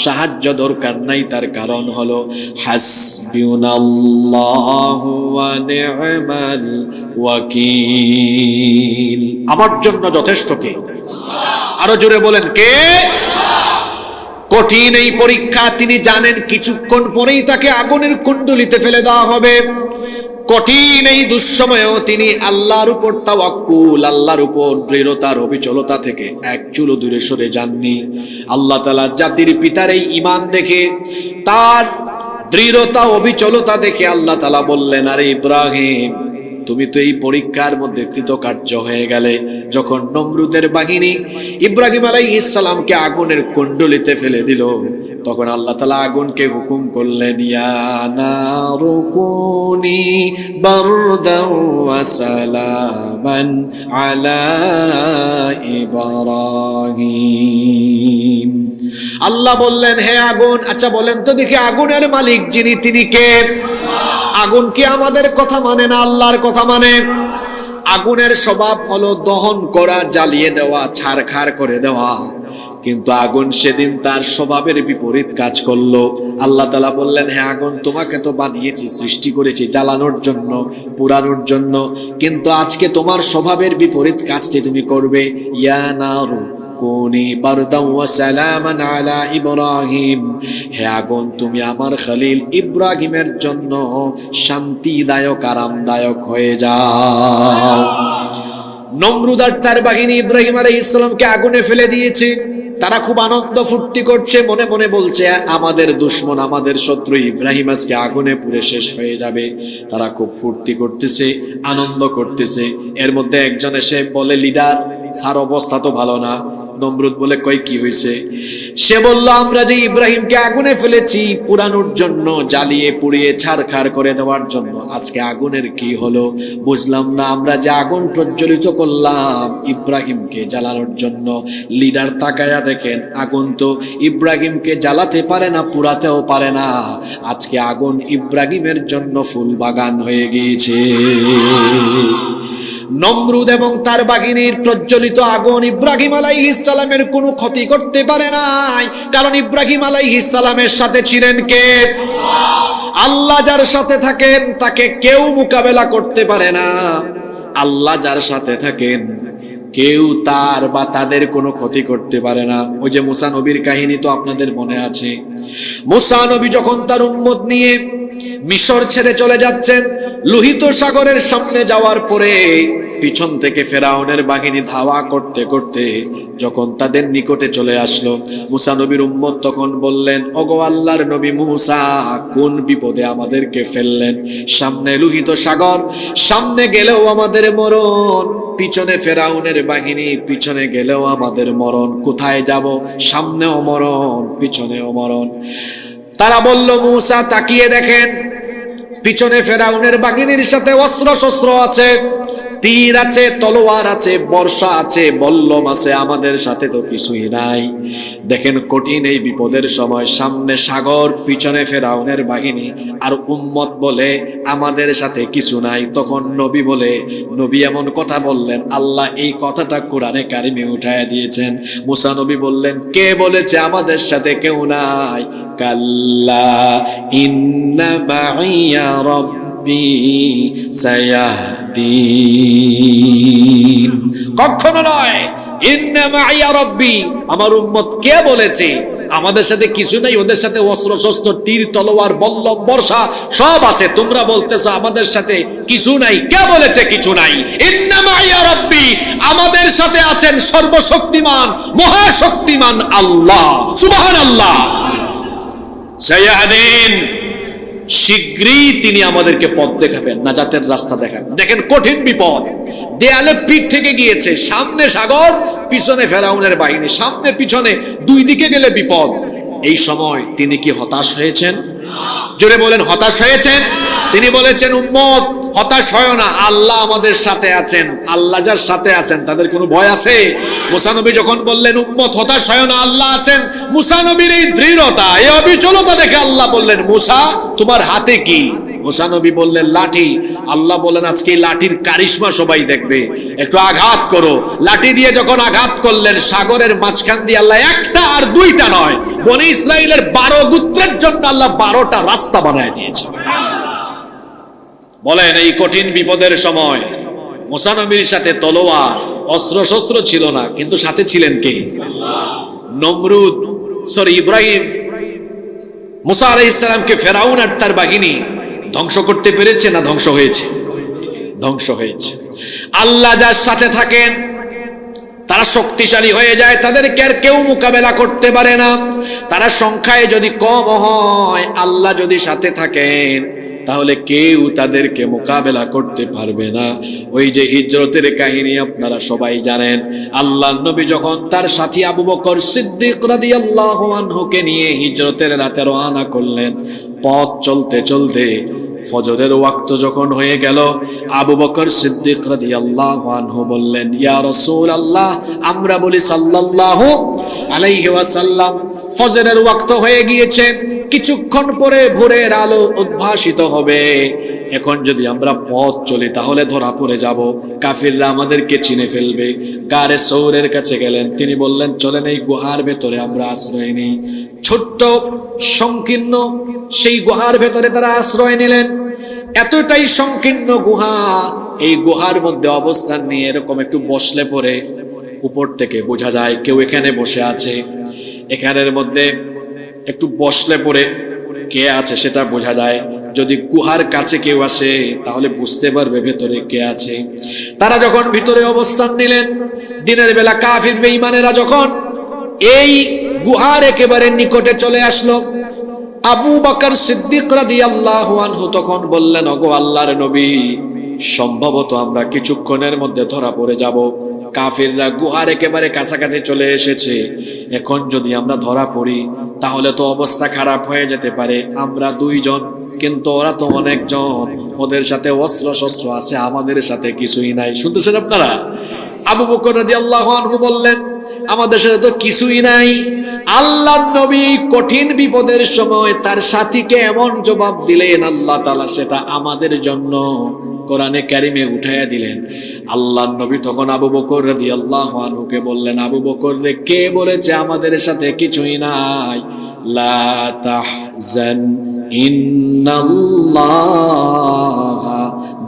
সাহায্য দরকার নাই। তার কারণ হলো হাসবুনাল্লাহু ওয়া নি'মাল ওয়াকিল, আমার জন্য যথেষ্ট কে? আরো জোরে বলেন, কে? কঠিন এই পরীক্ষা তিনি জানেন কিছুক্ষণ পরেই তাকে আগুনের কুণ্ডলিতে ফেলে দেওয়া হবে। কঠিন এই দুঃসময়েও তিনি আল্লাহর উপর তাওয়াক্কুল, আল্লাহর উপর দৃঢ়তার অবিচলতা থেকে এক চুলো দূরে সরে যাননি। আল্লাহ তাআলা জাতির পিতার এই ঈমান দেখে, তার দৃঢ়তা অবিচলতা দেখে আল্লাহ তাআলা বললেন, আরে ইব্রাহিম, তুমি তো এই পরীক্ষার মধ্যে কৃতকার্য হয়ে গেলে। যখন নমরুদের বাহিনী ইব্রাহিম আলাইহিস সালামকে আগুনের কুণ্ডলিতে ফেলে দিল, তখন আল্লাহ তাআলা আগুনকে হুকুম করলেন, ইয়া নারু কুনি বারদাও ওয়া সালামান আলা ইব্রাহিম। আল্লাহ বললেন, হে আগুন, আচ্ছা বলেন তো দেখি আগুনের মালিক যিনি, তিনি কে? আগুন কি আমাদের কথা মানে না আল্লাহর কথা মানে? আগুনের স্বভাব হলো দহন করা, জ্বালিয়ে দেওয়া, ছারখার করে দেওয়া। কিন্তু আগুন সেদিন তার স্বভাবের বিপরীত কাজ করলো। আল্লাহ তাআলা বললেন, হ্যাঁ আগুন, তোমাকে তো বানিয়েছি, সৃষ্টি করেছি জ্বালানোর জন্য, পুরানোর জন্য, কিন্তু আজকে তোমার স্বভাবের বিপরীত কাজটি তুমি করবে। ইয়া নারু কুনি বারদাও ওয়া সালামান আলা ইব্রাহিম, হে আগুন, তুমি আমার খলিল ইব্রাহিমের জন্য শান্তিদায়ক, আরামদায়ক হয়ে যাও। নমরুদ আর তার বাহিনী ইব্রাহিম আলাইহিস সালামকে আগুনে ফেলে দিয়েছে। তারা খুব আনন্দ ফুর্তি করছে, মনে মনে বলছে, আমাদের দুশমন, আমাদের শত্রু ইব্রাহিম আজকে আগুনে পুড়ে শেষ হয়ে যাবে। তারা খুব ফুর্তি করতেছে, আনন্দ করতেছে। এর মধ্যে একজন এসে বলে, লিডার স্যার, অবস্থা তো ভালো না। নমরুদ বলে, কই কি হয়েছে? সে বলল, আমরা যে ইব্রাহিমকে আগুনে ফেলেছি পুরানোর জন্য, জ্বালিয়ে পুড়িয়ে ছারখার করে দেওয়ার জন্য, আজকে আগুনের কি হলো বুঝলাম না। আমরা যে আগুন প্রজ্বলিত করলাম ইব্রাহিমকে জ্বালানোর জন্য, লিডার তাকায়া দেখেন আগুন তো ইব্রাহিমকে জ্বালাতে পারে না, পুরাতেও পারে না। আজকে আগুন ইব্রাহিমের জন্য ফুল বাগান হয়ে গিয়েছে। নমরুদ এবং তার বাহিনীর প্রজ্বলিত আগুন ইব্রাহিম আলাইহিস সালামের কোনো ক্ষতি করতে পারে নাই, কারণ ইব্রাহিম আলাইহিস সালামের সাথে ছিলেন কে? আল্লাহ যার সাথে থাকেন তাকে কেউ মোকাবেলা করতে পারে না। আল্লাহ যার সাথে থাকেন কেউ তার বা তাদের কোনো ক্ষতি করতে পারে না। ওই যে মুসা নবীর কাহিনী তো আপনাদের মনে আছে। মুসা নবী যখন তার উম্মত নিয়ে মিশর ছেড়ে চলে যাচ্ছেন, লোহিত সাগরের সামনে যাওয়ার পরে পিছন থেকে ফেরাউনের বাহিনী ধাওয়া করতে করতে যখন তাদের নিকটে চলে আসলো, মুসা নবীর উম্মত তখন বললেন, ওগো আল্লাহর নবী মুসা, কোন বিপদে আমাদেরকে ফেললেন? সামনে লোহিত সাগর, সামনে গেলেও আমাদের মরণ, পিছনে ফেরাউনের বাহিনী, পিছনে গেলেও আমাদের মরণ। কোথায় যাব? সামনেও মরণ, পিছনেও মরণ। তারা বলল, মুসা তাকিয়ে দেখেন, পিছনে ফেরাউনের বাহিনীর সাথে অস্ত্র শস্ত্র আছে, তীর আছে, তলোয়ার আছে, বর্ষা আছে, বল্লম আছে, আমাদের সাথে তো কিছুই নাই। দেখেন কঠিন এই বিপদের সময় সামনে সাগর, পিছনে ফেরাউনের বাহিনী, আর উম্মত বলে আমাদের সাথে কিছু নাই। তখন নবী বলে, নবী এমন কথা বললেন, আল্লাহ এই কথাটা কোরআনে কারিমে উঠায়া দিয়েছেন। মুসা নবী বললেন, কে বলেছে আমাদের সাথে কেউ নাই? কাল্লা ইন্না মাইয়া রাব্বি সায়াহদিন, কখনো নয়। ইন্না মাইয়া রাব্বি, আমার উম্মত কে বলেছে আমাদের সাথে কিছু নাই? ওদের সাথে অস্ত্র শস্ত্র, তীর তলোয়ার, বল্লম, বর্ষা সব আছে। তোমরা বলতেছো আমাদের সাথে কিছু নাই। কে বলেছে কিছু নাই? ইন্না মাইয়া রাব্বি, আমাদের সাথে আছেন সর্বশক্তিমান, মহাশক্তিমান আল্লাহ। সুবহানাল্লাহ। সায়াহদিন, শীঘ্রই তিনি আমাদেরকে পথ দেখাবেন, নাজাতের রাস্তা দেখাবেন। দেখেন কঠিন বিপদ, দেয়ালে পিঠ থেকে গিয়েছে, সামনে সাগর, পিছনে ফেরাউনের বাহিনী, সামনে পিছনে দুই দিকে গেলে বিপদ। এই সময় তিনি কি হতাশ হয়েছেন? জোরে বলেন, হতাশ হয়েছেন? তিনি বলেছেন, উম্মত হতাশ হয় না, আল্লাহ আমাদের সাথে আছেন। আল্লাহ যার সাথে আছেন তাদের কোনো ভয় আছে? মুসা নবী যখন বললেন উম্মত হতাশ হয় না, আল্লাহ আছেন, মুসা নবীর এই দৃঢ়তা, এই অবিচলতা দেখে আল্লাহ বললেন, মুসা তোমার হাতে কি? মুসা নবী বললেন লাঠি। আল্লাহ বললেন আজকে এই লাঠির কারিশমা সবাই দেখবে, একটু আঘাত করো। লাঠি দিয়ে যখন আঘাত করলেন, সাগরের মাঝখান দিয়ে আল্লাহ একটা আর দুইটা নয়, বনি ইসরাইলের 12 গোত্রের জন্য আল্লাহ 12টা রাস্তা বানায় দিয়েছে। বলেন, এই কঠিন বিপদের সময় মুসা নবীর সাথে তলোয়ার, অস্ত্র শস্ত্র ছিল না, কিন্তু সাথে ছিলেন কে? নমরুদ, ইব্রাহিম মুসা আলাইহিস সালামকে ফেরাউন আর তার বাহিনী ধ্বংস করতে পেরেছে না ধ্বংস হয়েছে? ধ্বংস হয়েছে। আল্লাহ যার সাথে থাকেন তারা শক্তিশালী হয়ে যায়, তাদেরকে আর কেউ মোকাবেলা করতে পারে না। তারা সংখ্যায় যদি কম হয়, আল্লাহ যদি সাথে থাকেন তাহলে কেউ তাদেরকে মোকাবেলা করতে পারবে না। ওই যে হিজরতের কাহিনী আপনারা সবাই জানেন, আল্লাহর নবী যখন তার সাথী আবু বকর সিদ্দিক রাদিয়াল্লাহু আনহুকে নিয়ে হিজরতের রাতে রওনা করলেন, পথ চলতে চলতে ফজরের ওয়াক্ত যখন হয়ে গেল, আবু বকর সিদ্দিক রাদিয়াল্লাহু আনহু বললেন, ইয়া রাসূলুল্লাহ, আমরা বলি সাল্লাল্লাহু আলাইহি ওয়াসাল্লাম, ফজরের ওয়াক্ত হয়ে গিয়েছে, কিছুক্ষণ পরে ভোরের আলো উদ্ভাসিত হবে, এখন যদি আমরা পথ চলি তাহলে ধরা পড়ে যাব, কাফিররা আমাদেরকে চিনে ফেলবে। গারে সৌরের কাছে গেলেন, তিনি বললেন চলেন এই গুহার ভেতরে আমরা আশ্রয় নেই। ছোট্ট সংকীর্ণ সেই গুহার ভেতরে তারা আশ্রয় নিলেন। এতটাই সংকীর্ণ গুহা, এই গুহার মধ্যে অবস্থান নিয়ে এরকম একটু বসলে পরে উপর থেকে বোঝা যায় কেউ এখানে বসে আছে। এখানের মধ্যে একটু বসলে পরে কে আছে সেটা বোঝা যায়। যদি গুহার কাছে কেউ আসে তাহলে বুঝতে পারবে ভেতরে কে আছে। তারা যখন ভিতরে অবস্থান নিলেন, দিনের বেলা কাফির বেঈমানেরা যখন এই গুহার একেবারে নিকটে চলে আসলো, আবু বকর সিদ্দিক রাদিয়াল্লাহু আনহু তখন বললেন, ওগো আল্লাহর নবী, সম্ভবত আমরা কিছুক্ষণের মধ্যে ধরা পড়ে যাব। কাফিররা গুহার একেবারে কাছাকাছি চলে এসেছে, এখন যদি আমরা ধরা পড়ি তাহলে তো অবস্থা খারাপ হয়ে যেতে পারে। আমরা 2 জন, কিন্তু ওরা তো অনেকজন, ওদের সাথে অস্ত্র শস্ত্র আছে, আমাদের সাথে কিছুই নাই। শুনতেছেন আপনারা? আবু বকর রাদিয়াল্লাহু আনহু বললেন, আমাদের সাথে তো কিছুই নাই। আল্লাহর নবী কঠিন বিপদের সময় তার সাথীকে এমন জবাব দিলেন, আল্লাহ তাআলা সেটা আমাদের জন্য কোরআনে কারিমে উঠাইয়া দিলেন। আল্লাহর নবী তখন আবু বকর রাদিয়াল্লাহু আনহুকে বললেন, আবু বকর রে, কে বলেছে আমাদের সাথে কিছুই নাই? লা তাহজান ইন্নাল্লাহা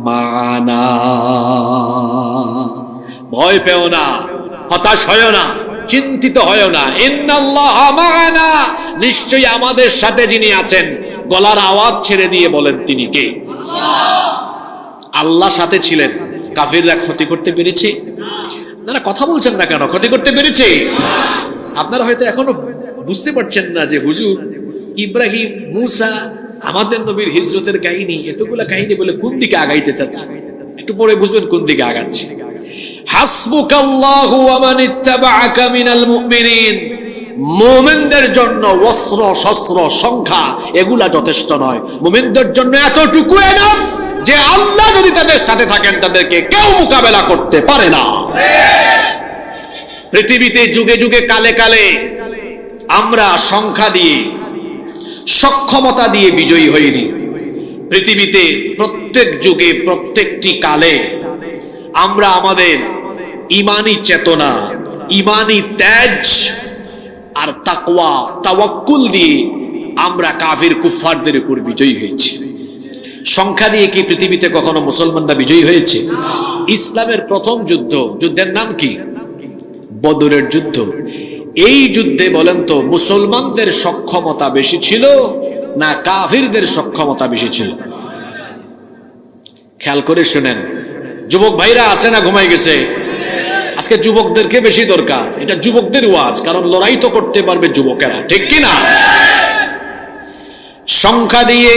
মা'ানা, ভয় পেও না, হতাশ হয় না, চিন্তিত হয় না। ইন্নাল্লাহা মা'ানা, নিশ্চয়ই আমাদের সাথে যিনি আছেন। গলার আওয়াজ ছেড়ে দিয়ে বলেন তিনি কে? আল্লাহ সাথে ছিলেন। কাফিররা ক্ষতি করতে পেরেছে? আপনারা কথা বলছেন না কেন? ক্ষতি করতে পেরেছে? আপনারা হয়তো এখনো বুঝতে পারছেন না যে হুজুর ইব্রাহিম, মুসা, আমাদের নবীর হিজরতের কাহিনী, এতগুলা কাহিনী বলে কোন দিকে আগাইতে চাচ্ছে। একটু পরে বুঝবেন কোন দিকে আগাচ্ছে। হাসবুকাল্লাহু ওয়া মান ইত্তাবাআকা মিনাল মুমিনিন, মুমিনদের জন্য অস্ত্র শস্ত্র সংখ্যা এগুলা যথেষ্ট নয়। মুমিনদের জন্য এতটুকু এনাফ যে আল্লাহ যদি তাদের সাথে থাকেন তাদেরকে কেউ মোকাবেলা করতে পারে না। পৃথিবীতে যুগে যুগে কালে কালে আমরা সংখ্যা দিয়ে, সক্ষমতা দিয়ে বিজয়ী হইনি। পৃথিবীতে প্রত্যেক যুগে প্রত্যেকটি কালে আমরা আমাদের ইমানি চেতনা, ইমানি তেজ আর তাকওয়া, তাওয়াক্কুল দিয়ে আমরা কাফির কুফফারদের উপর বিজয়ী হয়েছি। সংখ্যা দিয়ে কি পৃথিবীতে কখনো মুসলমানরা বিজয়ী হয়েছে? ইসলামের প্রথম যুদ্ধের নাম কি? বদরের যুদ্ধ। এই যুদ্ধে বলেন তো মুসলমানদের সক্ষমতা বেশি ছিল না কাফিরদের সক্ষমতা বেশি ছিল? খেয়াল করে শুনেন। যুবক ভাইরা আসে না ঘুমাই গেছে? আজকে যুবকদেরকে বেশি দরকার। এটা যুবকদের ওয়াজ, কারণ লড়াই তো করতে পারবে যুবকেরা, ঠিক কি না? সংখ্যা দিয়ে,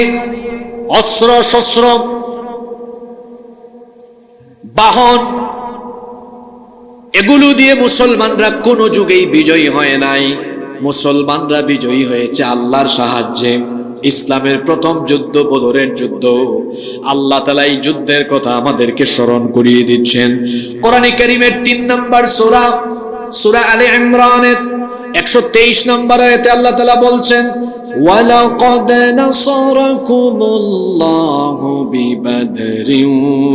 অস্ত্র শস্ত্র, বাহন, এগুলো দিয়ে মুসলমানরা কোন যুগেই বিজয়ী হয় নাই। মুসলমানরা বিজয়ী হয়েছে আল্লাহর সাহায্যে। ইসলামের প্রথম যুদ্ধ বদরের যুদ্ধ। আল্লাহ তাআলা এই যুদ্ধের কথা আমাদেরকে স্মরণ করিয়ে দিচ্ছেন। কোরআনে কারীমের 3 নম্বর সূরা, সূরা আলে ইমরানের 123 নম্বর আয়াতে আল্লাহ তাআলা বলছেন, وَلَقَدْ نَصَرَكُمُ اللَّهُ بِبَدْرٍ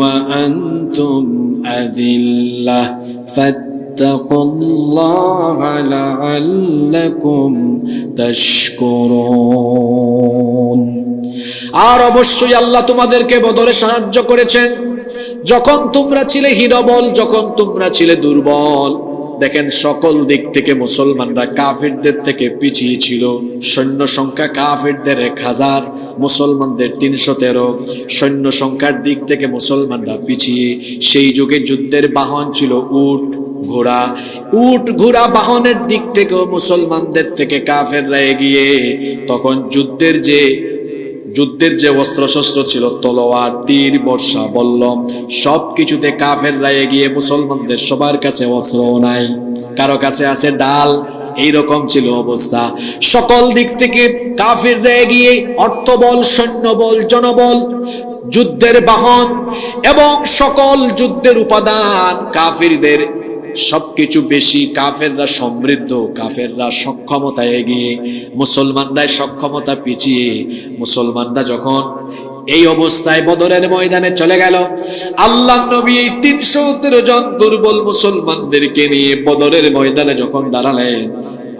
وَأَنْتُمْ أَذِلَّةٌ فَاتَّقُوا اللَّهَ لَعَلَّكُمْ تَشْكُرُونَ। আর অবশ্যই আল্লাহ তোমাদেরকে বদরে সাহায্য করেছেন যখন তোমরা ছিলে হীনবল, যখন তোমরা ছিলে দুর্বল। দেখেন সকল দিক থেকে মুসলমানরা কাফিরদের থেকে পিছিয়ে ছিল। সৈন্য সংখ্যা কাফিরদের 1000, মুসলমানদের 313। সৈন্য সংখ্যার দিক থেকে মুসলমানরা পিছিয়ে। সেই যুগে যুদ্ধের বাহন ছিল উট ঘোড়া। উট ঘোড়া বাহনের দিক থেকেও মুসলমানদের থেকে কাফেররা এগিয়ে। তখন যুদ্ধের যে অস্ত্রশস্ত্র ছিল, তলোয়ার, তীর, বর্ষা, বল্লম, সবকিছুতে কাফেররা এগিয়ে। মুসলমানদের সবার কাছে অস্ত্র নাই, কারো কাছে আছে ডাল। এইরকম ছিল অবস্থা। সকল দিক থেকে কাফেররা এগিয়ে। অর্থবল, সৈন্যবল, জনবল, যুদ্ধের বাহন এবং সকল যুদ্ধের উপাদান কাফিরদের সবকিছু বেশি। কাফেররা সমৃদ্ধ, কাফেররা সক্ষমতায় এগিয়ে, মুসলমানরা সক্ষমতা পিছিয়ে। মুসলমানরা যখন এই অবস্থায় বদরের ময়দানে চলে গেল, আল্লাহর নবী এই 313 জন দুর্বল মুসলমানদেরকে নিয়ে বদরের ময়দানে যখন দাঁড়ালেন,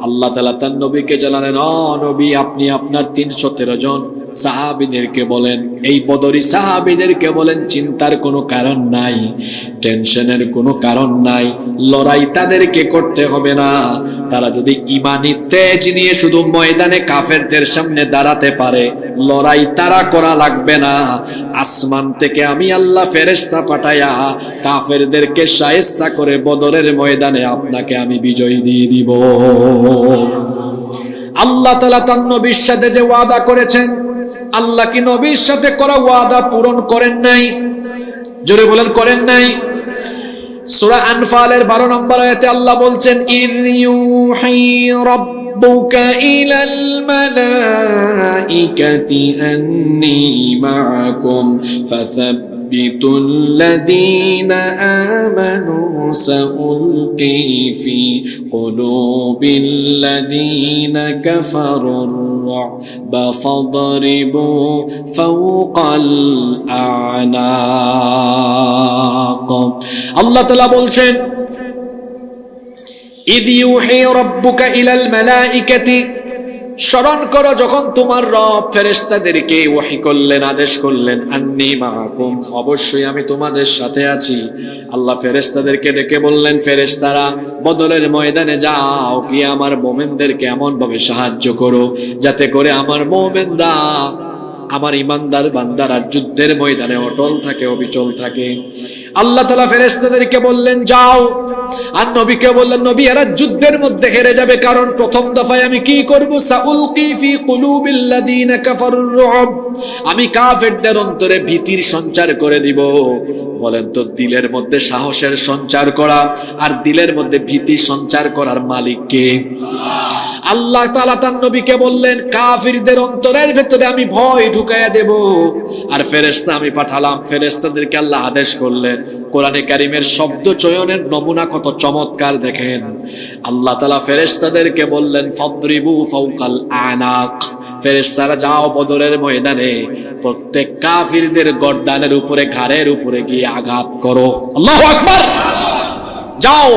আল্লাহ তাআলা তার নবীকে জানালেন, ও নবী, আপনি আপনার 313 জন সাহাবীদেরকে বলেন, এই বদরি সাহাবীদেরকে বলেন, চিন্তার কোনো কারণ নাই, টেনশনের কোনো কারণ নাই, লড়াই তাদেরকে করতে হবে না। তারা যদি ঈমানি তেজ নিয়ে শুধু ময়দানে কাফেরদের সামনে দাঁড়াতে পারে, লড়াই তারা করা লাগবে না। আসমান থেকে আমি আল্লাহ ফেরেশতা পাঠায়া কাফেরদেরকে শায়েস্তা করে বদরের ময়দানে আপনাকে আমি বিজয় দিয়ে দিব। আল্লাহ তাআলা তার নবীর সাথে যে ওয়াদা করেছেন, আল্লাহ কি নবীর সাথে করা ওয়াদা পূরণ করেন নাই? জোরে বলেন, করেন নাই? সূরা আনফালের 12 নম্বর আয়াতে আল্লাহ বলছেন, ইয ইউহি রাব্বুকা ইলাল মালাইকাতি আন্নী মাআকুম ফাসাব্বিতুল লাযীনা আমানু সাউলকি ফি কুলুবিল লাযীনা কাফারুর রা'বা ফাদরিবু ফাওকাল আ'নাক। আল্লাহ তাআলা বলছেন, ইয ইউহি রাব্বুকা ইলাল মালাইকাতি, স্মরণ করো যখন তোমার রব ফেরেশতাদেরকে ওহী করলেন, আদেশ করলেন, আন্নী মাআকুম, অবশ্যই আমি তোমাদের সাথে আছি। আল্লাহ ফেরেশতাদেরকে ডেকে বললেন, ফেরেশতারা বদরের ময়দানে যাও, কি আমার মুমিনদেরকে এমন ভাবে সাহায্য করো যাতে করে আমার মুমিনরা, আমার ইমানদার বান্দারা যুদ্ধের ময়দানে অটল থাকে, অবিচল থাকে। আল্লাহ তাআলা ফেরেশতাদেরকে বললেন যাও, আর নবীকে বললেন, নবী এরা যুদ্ধের মধ্যে হেরে যাবে, কারণ প্রথম দফায় আমি কি করব, সাউলকি ফি কুলুবিল লাযীনা কাফারুর রু'ব, আমি কাফেরদের অন্তরে ভীতির সঞ্চার করে দিব। বলেন তো, দিলের মধ্যে সাহসের সঞ্চার করা আর দিলের মধ্যে ভীতি সঞ্চার করার মালিক কে? আল্লাহ তাআলা তার নবীকে বললেন, কাফিরদের অন্তরের ভেতরে আমি ভয় ঢুকাইয়া দেব। আর ফেরেশতা আমি পাঠালাম, ফেরেশতাদেরকে আল্লাহ আদেশ করলেন। কোরআনে কারীমের শব্দ চয়নের নমুনা কত চমৎকার দেখেন। আল্লাহ তাআলা ফেরেশতাদেরকে বললেন, ফাদরিবু ফাওকাল আনাক, ফেরেশতারা যাও বদরের ময়দানে প্রত্যেক কাফিরদের গর্দানের উপরে, ঘাড়ের উপরে গিয়ে আঘাত করো। আল্লাহু আকবার। যাও,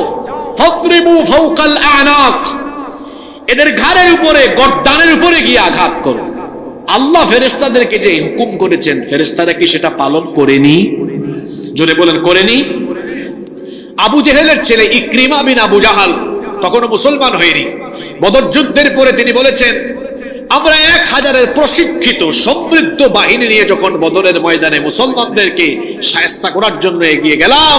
ফাদরিবু ফাওকাল আনাক, এদের ঘাড়ের উপরে, গর্দানের উপরে গিয়ে আঘাত করো। আল্লাহ ফেরেশতাদেরকে যে হুকুম করেছেন, ফেরেশতারা কি সেটা পালন করেনি? জোরে বলেন, করেনি? আবু জেহেলের ছেলে ইকরিমা বিন আবু জাহাল তখনও মুসলমান হয়নি। বদর যুদ্ধের পরে তিনি বলেছেন, আমরা 1000-এর প্রশিক্ষিত সমৃদ্ধ বাহিনী নিয়ে যখন বদরের ময়দানে মুসলমানদেরকে শায়েস্তা করার জন্য এগিয়ে গেলাম,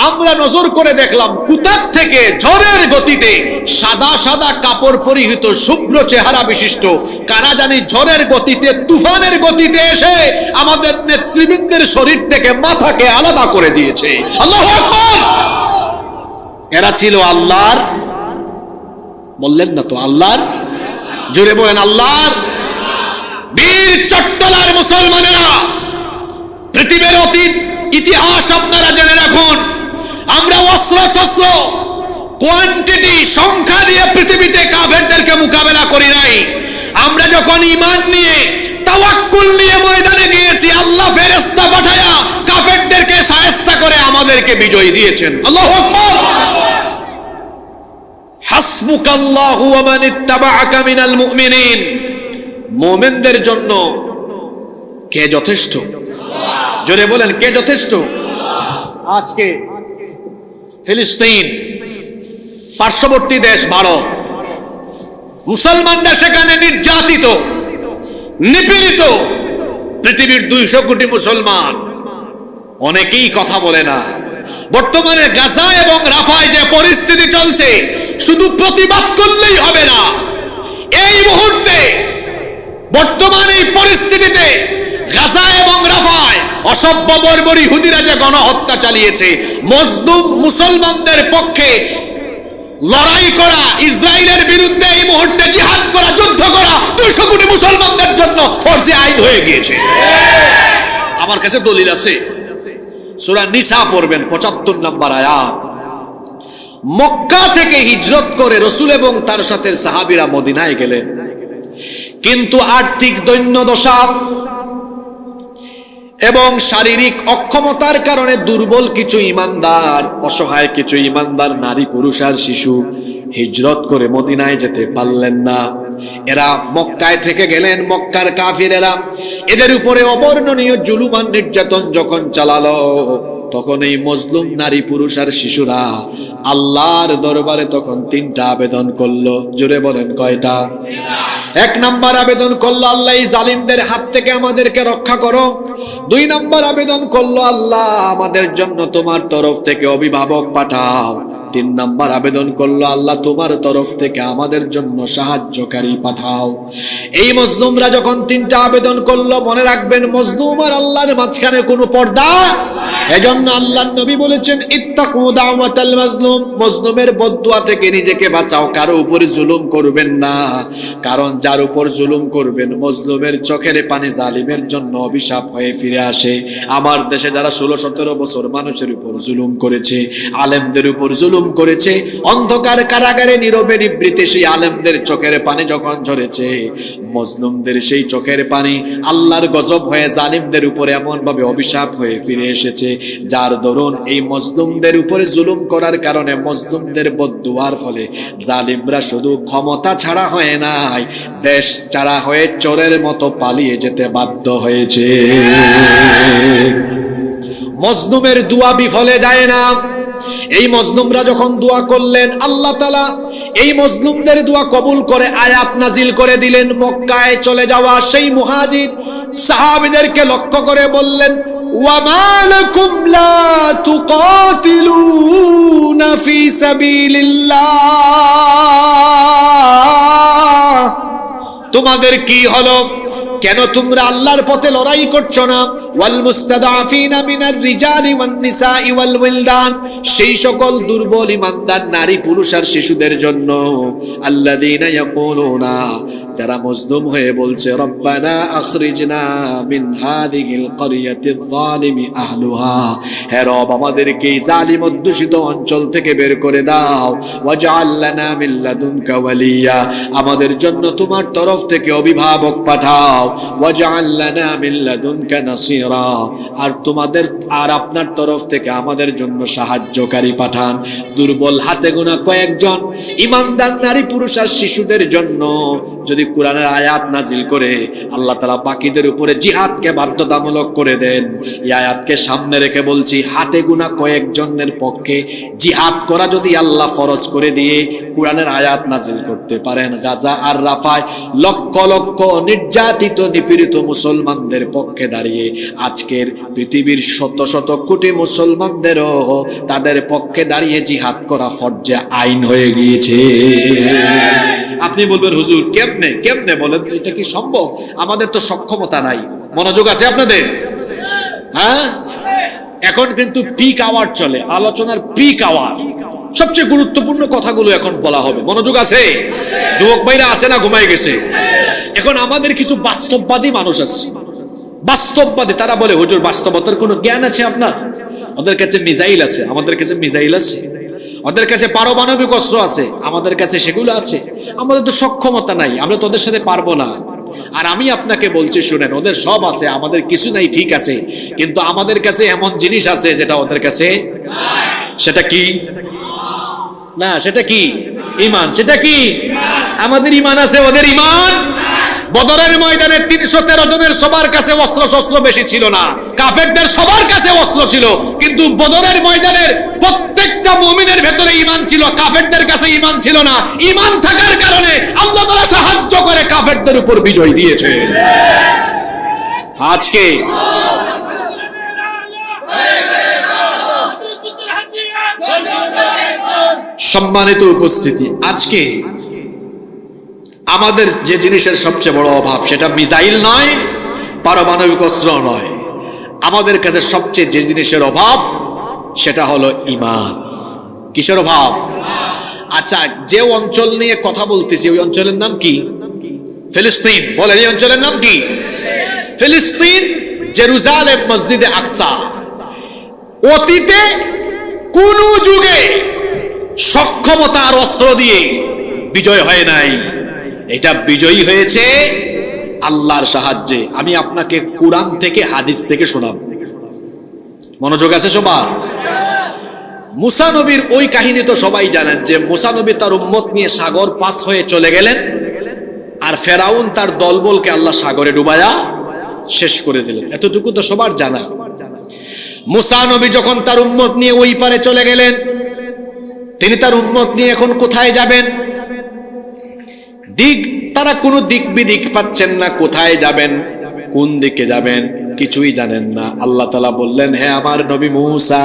আমরা নজর করে দেখলাম কুতার থেকে ঝড়ের গতিতে সাদা সাদা কাপড় পরিহিত শুভ্র চেহারা বিশিষ্ট কারা জানি ঝড়ের গতিতে, তুফানের গতিতে এসে আমাদের নেতৃবৃন্দের শরীর থেকে মাথাকে আলাদা করে দিয়েছে। আল্লাহু আকবার। এরা ছিল আল্লাহর, বললেন না তো, আল্লাহর, জোরে বলেন, আল্লাহর বীর চট্টলার মুসলমানেরা, পৃথিবীর অতীত ইতিহাস আপনারা জেনে রাখুন। আমরা অস্ত্র শস্ত্র কোয়ান্টিটি সংখ্যা দিয়ে পৃথিবীতে কাফেরদেরকে মোকাবেলা করি নাই। আমরা যখন ঈমান নিয়ে তাওয়াক্কুল নিয়ে ময়দানে গিয়েছি, আল্লাহ ফেরেশতা পাঠায়া কাফেরদেরকে শায়েস্তা করে আমাদেরকে বিজয় দিয়েছেন। আল্লাহু আকবার। হাসবুকাল্লাহু ওয়া মান ইত্তাবাআকা মিনাল মুমিনিন। মুমিনদের জন্য কে যথেষ্ট? জোরে বলেন, কে যথেষ্ট? আজকে ফিলিস্তিন, পার্শ্ববর্তী দেশ ভারত, মুসলমানরা সেখানে নির্যাতিত, নিপীড়িত। পৃথিবীর 200 কোটি মুসলমান, অনেকেই কথা বলে না। বর্তমানে গাজা এবং রাফায় যে পরিস্থিতি চলছে, শুধু প্রতিবাদ করলেই হবে না। এই মুহূর্তে বর্তমান এই পরিস্থিতিতে গাজা এবং রাফায় অসভ্য বর্বর ইহুদিরা যে গণহত্যা চালিয়েছে, মজলুম মুসলমানদের পক্ষে লড়াই করা, ইসরায়েলের বিরুদ্ধে এই মুহূর্তে জিহাদ করা, যুদ্ধ করা 200 কোটি মুসলমানদের জন্য ফরজে আইন হয়ে গিয়েছে। আমার কাছে দলিল আছে, সূরা নিসা পড়বেন 75 নম্বর আয়াত। মক্কা থেকে হিজরত করে রাসূল এবং তার সাথে সাহাবীরা মদিনায় গেলেন, কিন্তু আর্থিক দৈন্যদশা এবং শারীরিক অক্ষমতার কারণে দুর্বল কিছু ঈমানদার, অসহায় কিছু ঈমানদার নারী, পুরুষ আর শিশু হিজরত করে মদিনায় যেতে পারলেন না। এরা মক্কায় থেকে গেলেন। মক্কার কাফিরেরা এদের উপরে অবর্ণনীয় জুলুম আর নির্যাতন যখন চালালো, তখন এই মজলুম নারী, পুরুষ আর শিশুরা আল্লাহর দরবারে তখন 3টা আবেদন করলো। জোরে বলেন, কয়টা? 1 নাম্বার আবেদন করলো, আল্লাহ এই জালিমদের হাত থেকে আমাদেরকে রক্ষা করো। 2 নাম্বার আবেদন করলো, আল্লাহ আমাদের জন্য তোমার তরফ থেকে অভিভাবক পাঠাও। 3 নাম্বার আবেদন করলো, আল্লাহ তোমার তরফ থেকে আমাদের জন্য সাহায্যকারী পাঠাও। এই মজলুমরা যখন 3টা আবেদন করলো, মনে রাখবেন মজলুম আর আল্লাহর মাঝখানে কোনো পর্দা। এজন্য আল্লাহর নবী বলেছেন, ইত্তাকু দাওয়াতাল মাজলুম, মজলুমের বদদুয়া থেকে নিজেকে বাঁচাও, কারো উপরে জুলুম করবেন না। কারণ যার উপর জুলুম করবেন, মজলুমের চোখের পানি জালিমের জন্য অভিশাপ হয়ে ফিরে আসে। আমার দেশে যারা 16-17 বছর মানুষের উপর জুলুম করেছে, আলেমদের উপর জুলুম করেছে, অন্ধকার কারাগারে নীরবে নিবৃতে সেই আলেমদের চোখের পানি যখন ঝরেছে, মজলুমদের সেই চোখের পানি আল্লাহর গজব হয়ে জালিমদের উপরে এমন ভাবে অভিশাপ হয়ে ফিরে এসেছে, যার দরুন এই মজলুমদের উপরে জুলুম করার কারণে, মজলুমদের বদদুয়ার ফলে জালিমরা শুধু ক্ষমতা ছাড়া হয় নাই, দেশ ছাড়া হয়ে চোরের মতো পালিয়ে যেতে বাধ্য হয়েছে। মজলুমের দোয়া বিফলে যায় না। এই মজলুমরা যখন দোয়া করলেন, আল্লাহ তাআলা এই মজলুমদের দোয়া কবুল করে আয়াত নাজিল করে দিলেন। মক্কায় চলে যাওয়া সেই মুহাজির সাহাবীদেরকে লক্ষ্য করে বললেন, ওয়া মা লাকুম লা তুকাতিলুনা ফি সাবিলিল্লাহ, তোমাদের কি হলো? কেন তোমরা আল্লাহর পথে লড়াই করছো না? ওয়াল মুস্তাদাফিনা মিনার রিজালি ওয়ান নিসাই ওয়াল উইলদান, সেই সকল দুর্বল ঈমানদার নারী, পুরুষ আর শিশুদের জন্য। আল্লাযীনা ইয়াকুলুনা, যারা মজলুম হয়ে বলছে, রব্বানা আখরিজনা মিন হাযিহিল ক্বরিয়াতিয যালিমি আহলুহা, হে রব আমাদেরকে এই জালিম অধ্যুষিত অঞ্চল থেকে বের করে দাও। ওয়াজআল লানা মিন লাদুনকা ওয়ালিয়া, আমাদের জন্য তোমার তরফ থেকে অভিভাবক পাঠাও। ওয়াজআল লানা মিন লাদুনকা নাসীরা, আর তোমাদের আর আপনার তরফ থেকে আমাদের জন্য সাহায্যকারী পাঠান। দুর্বল হাতে গোনা কয়েকজন ঈমানদার নারী, পুরুষ আর শিশুদের জন্য যদি কোরআনের আয়াত নাজিল করে আল্লাহ তাআলা বাকিদের উপরে জিহাদকে বাধ্যতামূলক করে দেন, এই আয়াতকে সামনে রেখে বলছি, হাতে গোনা কয়েকজনের পক্ষে জিহাদ করা যদি আল্লাহ ফরজ করে দিয়ে কোরআনের আয়াত নাজিল করতে পারেন, গাজা আর রাফায় লক্ষ লক্ষ নির্যাতিত, নিপীড়িত মুসলমানদের পক্ষে দাঁড়িয়ে আজকের পৃথিবীর শত শত কোটি মুসলমানদেরও তাদের পক্ষে দাঁড়িয়ে জিহাদ করা ফরজে আইন হয়ে গিয়েছে। আপনি বলবেন, হুজুর কেমনে কেমনে বলেন তো, এটা কি সম্ভব? আমাদের তো সক্ষমতা নাই। মনোযোগ আছে আপনাদের? হ্যাঁ, এখন কিন্তু পিক আওয়ার চলে, আলোচনার পিক আওয়ার, সবচেয়ে গুরুত্বপূর্ণ কথাগুলো এখন বলা হবে। মনোযোগ আছে? যুবক ভাইরা আছে না ঘুমায় গেছে? এখন আমাদের কিছু বাস্তববাদী মানুষ আছে, বাস্তববাদী, তারা বলে হুজুর বাস্তবতার কোনো জ্ঞান আছে আপনার? ওদের কাছে মিসাইল আছে, আমাদের কাছে মিসাইল আছে। ওদের কাছে পারমাণবিক অস্ত্র আছে, আমাদের কাছে সেগুলো আছে। আমাদের তো সক্ষমতা নাই, আমরা তো ওদের সাথে পারবো না। আর আমি আপনাকে বলছি শুনেন, ওদের সব আছে, আমাদের কিছু নাই, ঠিক আছে, কিন্তু আমাদের কাছে এমন জিনিস আছে যেটা ওদের কাছে সেটা কি না, সেটা কি ঈমান। সেটা কি? আমাদের ঈমান আছে, ওদের ঈমান। বদরের ময়দানে 313 জনের সবার কাছে অস্ত্র শস্ত্র বেশি ছিল না, কাফেরদের সবার কাছে অস্ত্র ছিল, কিন্তু বদরের ময়দানের প্রত্যেকটা মুমিনের ভেতরে ঈমান ছিল, কাফেরদের কাছে ঈমান ছিল না। ঈমান থাকার কারণে আল্লাহ তাআলা সাহায্য করে কাফেরদের উপর বিজয় দিয়েছে। আজকে সম্মানিত উপস্থিতি, আজকে আমাদের যে জিনিসের সবচেয়ে বড় অভাব সেটা মিসাইল নয়, পারমাণবিক অস্ত্র নয়, আমাদের কাছে সবচেয়ে যে জিনিসের অভাব সেটা হলো ঈমান। কিসের অভাব? আচ্ছা, যে অঞ্চল নিয়ে কথা বলতেছি ওই অঞ্চলের নাম কি? ফিলিস্তিন। বলেন, এই অঞ্চলের নাম কি? ফিলিস্তিন, জেরুজালেম, মসজিদে আকসা। অতীতে কোন যুগে সক্ষমতার অস্ত্র দিয়ে বিজয় হয় নাই, এটা বিজয়ী হয়েছে আল্লাহর সাহায্যে। আমি আপনাকে কুরআন থেকে হাদিস থেকে শোনাব, মনোযোগ আছে সবার? মুসা নবীর ওই কাহিনী তো সবাই জানেন, যে মুসা নবী তার উম্মত নিয়ে সাগর পাস হয়ে চলে গেলেন, আর ফেরাউন তার দলবলকে আল্লাহ সাগরে ডুবায়া শেষ করে দিলেন। এতটুকু তো সবার জানা। মুসা নবী যখন তার উম্মত নিয়ে ওই পারে চলে গেলেন, তিনি তার উম্মত নিয়ে এখন কোথায় যাবেন? তারা কোনো দিক বিদিক পাচ্ছেন না, কোথায় যাবেন, কোন দিকে যাবেন কিছুই জানেন না। আল্লাহ তাআলা বললেন, হে আমার নবী মুসা,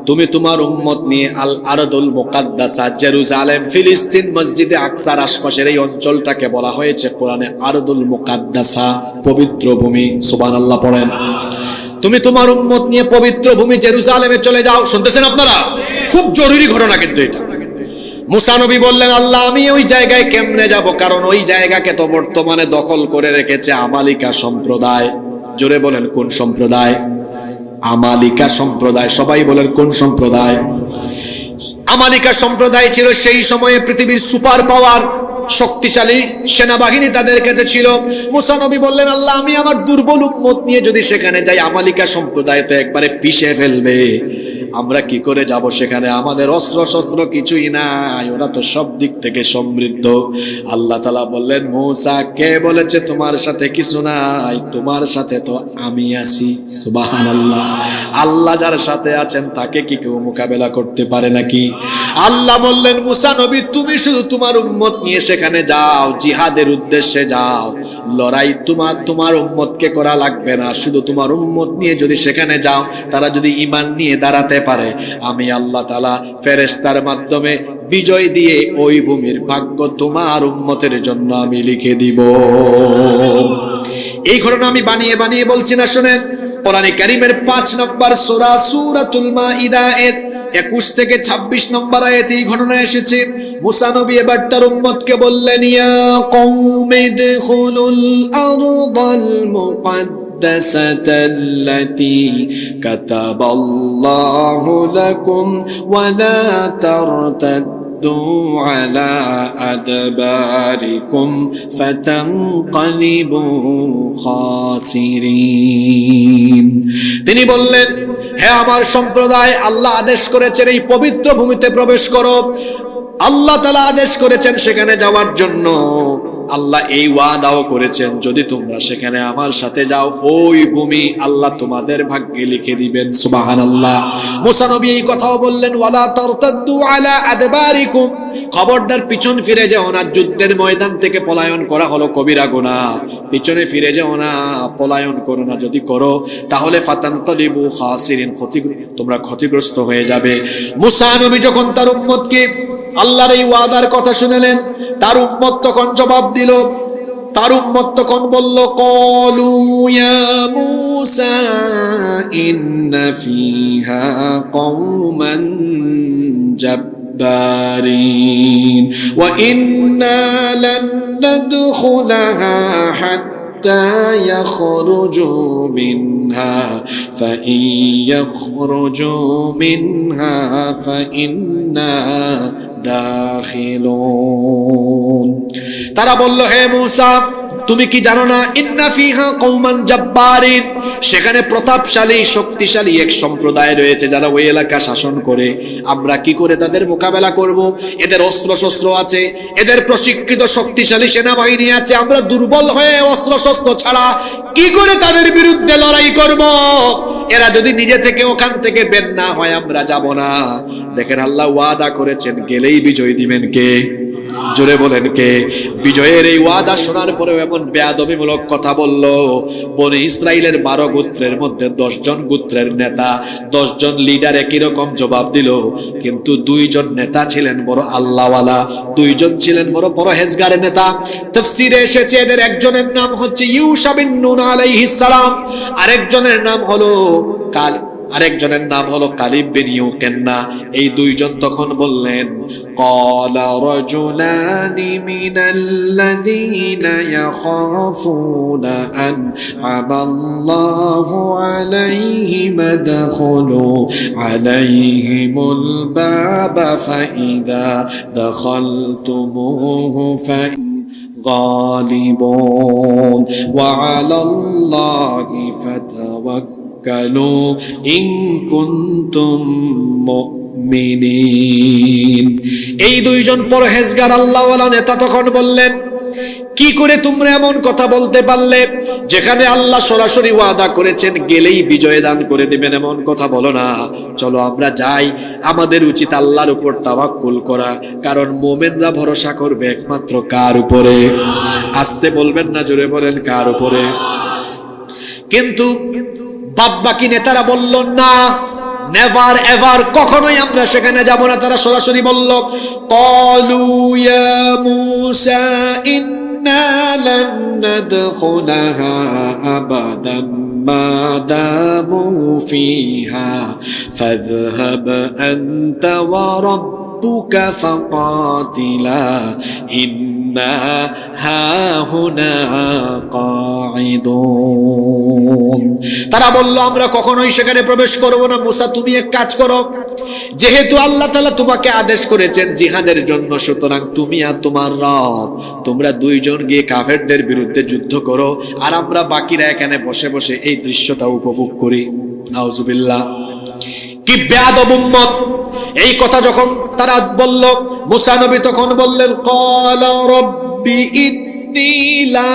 তুমি তোমার উম্মত নিয়ে আল আরদুল মুকাদ্দাসা, জেরুজালেম, ফিলিস্তিন, মসজিদে আকসার আশপাশের এই অঞ্চলটাকে বলা হয়েছে কোরআনে আরদুল মুকাদ্দাসা, পবিত্র ভূমি। সুবহানাল্লাহ পড়েন। তুমি তোমার উম্মত নিয়ে পবিত্র ভূমি জেরুজালেমে চলে যাও। শুনতেছেন আপনারা? খুব জরুরি ঘটনা কিন্তু এটা। মুসা নবী বললেন, আল্লাহ আমি ওই জায়গায় কেমনে যাব? কারণ ওই জায়গাকে তো বর্তমানে দখল করে রেখেছে আমালিকা সম্প্রদায়। জোরে বলেন, কোন সম্প্রদায়? আমালিকা সম্প্রদায়। সবাই বলেন, কোন সম্প্রদায়? আমালিকা সম্প্রদায় ছিল সেই সময়ে পৃথিবীর সুপার পাওয়ার, শক্তিশালী সেনাবাহিনী তাদের কাছে ছিল। মুসা নবী বললেন, আল্লাহ আমি আমার দুর্বল উম্মত নিয়ে যদি সেখানে যাই, আমালিকা সম্প্রদায় তো একবারে পিষে ফেলবে, আমরা কি করে যাব সেখানে? আমাদের অস্ত্র শস্ত্র কিছুই নাই, ওরা তো সব দিক থেকে সমৃদ্ধ। আল্লাহ তাআলা বললেন, মুসা কে বলেছে তোমার সাথে কিছু নাই? তোমার সাথে তো আমি আছি। সুবহানাল্লাহ। আল্লাহ যার সাথে আছেন তাকে কি কেউ মোকাবেলা করতে পারে নাকি? আল্লাহ বললেন, মুসা নবী তুমি শুধু তোমার উম্মত নিয়ে সেখানে যাও, জিহাদের উদ্দেশ্যে যাও, লড়াই তোমার উম্মতকে করা লাগবে না। শুধু তোমার উম্মত নিয়ে যদি সেখানে যাও, তারা যদি ঈমান নিয়ে দাঁড়াতে পারে, আমি আল্লাহ তাআলা ফেরেশতার মাধ্যমে বিজয় দিয়ে ওই ভূমির ভাগ্য তোমার উম্মতের জন্য আমি লিখে দিব। এই ঘটনা আমি বানিয়ে বানিয়ে বলছি না, শুনেন। কোরআনে কারীমের 5 নম্বর সূরা সূরাতুল মাইদা এর 21 থেকে 26 নম্বর আয়াতে এই ঘটনা এসেছে। মুসা নবী এবার তার উম্মতকে বললেন, ইয়া কওমি দুখুলুল আরদাল মুকাদ্দাসাতাল্লাতী কাতাবাল্লাহু লাকুম ওয়া লা তারতাদ্দু আলা আদবারিকুম ফাতানকালিবু খাসিরিন। তিনি বললেন, হে আমার সম্প্রদায়, আল্লাহ আদেশ করেছেন এই পবিত্র ভূমিতে প্রবেশ করো। আল্লাহ তাআলা আদেশ করেছেন সেখানে যাওয়ার জন্য। আল্লাহ এই ওয়াদাও করেছেন, যদি তোমরা সেখানে আমার সাথে যাও, ওই ভূমি আল্লাহ তোমাদের ভাগ্যে লিখে দিবেন। সুবহানাল্লাহ। মুসা নবী এই কথাও বললেন, ওয়ালা তারতাদ্দু আলা আদবারিকুম, খবরদার পিছন ফিরে যেও না। যুদ্ধের ময়দান থেকে পলায়ন করা হলো কবিরা গুনাহ, পিছনে ফিরে যেও না, পলায়ন করো না। যদি করো তাহলে ফাতানকালিবু খাসিরিন, তোমরা ক্ষতিগ্রস্ত হয়ে যাবে। মুসা নবী যখন তার উম্মতকে আল্লাহর এই ওয়াদার কথা শুনালেন, তার উম্মত তখন জবাব দিল, তার উম্মত তখন বলল, ক্বালু ইয়া মূসা ইন্না ফীহা কওমান جبارين وإنا لن ندخلها حتى يخرجوا منها فإن يخرجوا منها فإنا দাখিলুন। তারা বলল, হে মূসা, তুমি কি জানো না, ইন্না ফিহা কওমান জাব্বারিন, সেখানে প্রতাপশালী শক্তিশালী এক সম্প্রদায় রয়েছে যারা ওই এলাকা শাসন করে। আমরা কি করে তাদের মোকাবেলা করব? এদের অস্ত্র শস্ত্র আছে, এদের প্রশিক্ষিত শক্তিশালী সেনাবাহিনী আছে, আমরা দুর্বল হয়ে অস্ত্র শস্ত্র ছাড়া কি করে তাদের বিরুদ্ধে লড়াই করব? এরা যদি নিজে থেকে ওখান থেকে বের না হয় আমরা যাব না। দেখেন, আল্লাহ ওয়াদা করেছেন গেলেই বিজয় দিবেন কে? জোরে বলেন কে? বিজয়ের এই ওয়াদা শোনার পরেও এমন বেয়াদবিমূলক কথা বলল। বনি ইসরাইলের 12 গোত্রের মধ্যে 10 জন গোত্রের নেতা, 10 জন লিডার একই রকম জবাব দিল, কিন্তু 2 জন নেতা ছিলেন বড় আল্লাহওয়ালা, 2 জন ছিলেন বড় পরহেজগার নেতা। তাফসীরে এসেছে এদের একজনের নাম হচ্ছে ইউশা বিন নুন আলাইহিস সালাম, আরেকজনের নাম হলো কালিব বিন ইউকেন্না। এই 2 জন তখন বললেন, ক্বালা রাজুলানি মিনাল্লাযীনা ইয়াখাফুনা আন'আমাল্লাহু আলাইহিম আদখুলু আলাইহিমুল বাবা ফাইযা দাখালতুমুহু غالبون وعلى الله فتوكلوا إن كنتم মুমিনিন। এই 2 জন পরহেজগার আল্লাহওয়ালা নেতা তখন বললেন, কি করে তোমরা এমন কথা বলতে পারলে? যেখানে আল্লাহ সরাসরি ওয়াদা করেছেন গেলেই বিজয় দান করে দিবেন, এমন কথা বলো না। চলো আমরা যাই, আমাদের উচিত আল্লাহর উপর তাওয়াক্কুল করা, কারণ মুমিনরা ভরসা করবে একমাত্র কার উপরে? আস্তে বলবেন না, জোরে বলেন, কার উপরে? কিন্তু বাদবাকি নেতারা বলল, না, নেভার এভার, কখনোই আমরা সেখানে যাব না। তারা সরাসরি বলল, ক্বালু ইয়া মূসা ইন্না লান নাদখুলাহা আবাদান মা দামু ফিহা ফাযহাব আনতা ওয়া রাব্বুকা ফাকাতিলা ইন্না হাহুনা কাঈদুন। তারা বলল, আমরা কখনোই সেখানে প্রবেশ করব না। মুসা, তুমি এক কাজ করো, যেহেতু আল্লাহ তাআলা তোমাকে আদেশ করেছেন জিহাদের জন্য, সুতরাং তুমি আর তোমার রব, তোমরা 2 জন গিয়ে কাফেরদের বিরুদ্ধে যুদ্ধ করো, আর আমরা বাকিরা এখানে বসে বসে এই দৃশ্যটা উপভোগ করি। নাউজুবিল্লাহ। কি বেয়াদব উম্মত! এই কথা যখন তারা বলল, মুসা নবী তখন বললেন, ক্বালা রাব্বি ইন্নী লা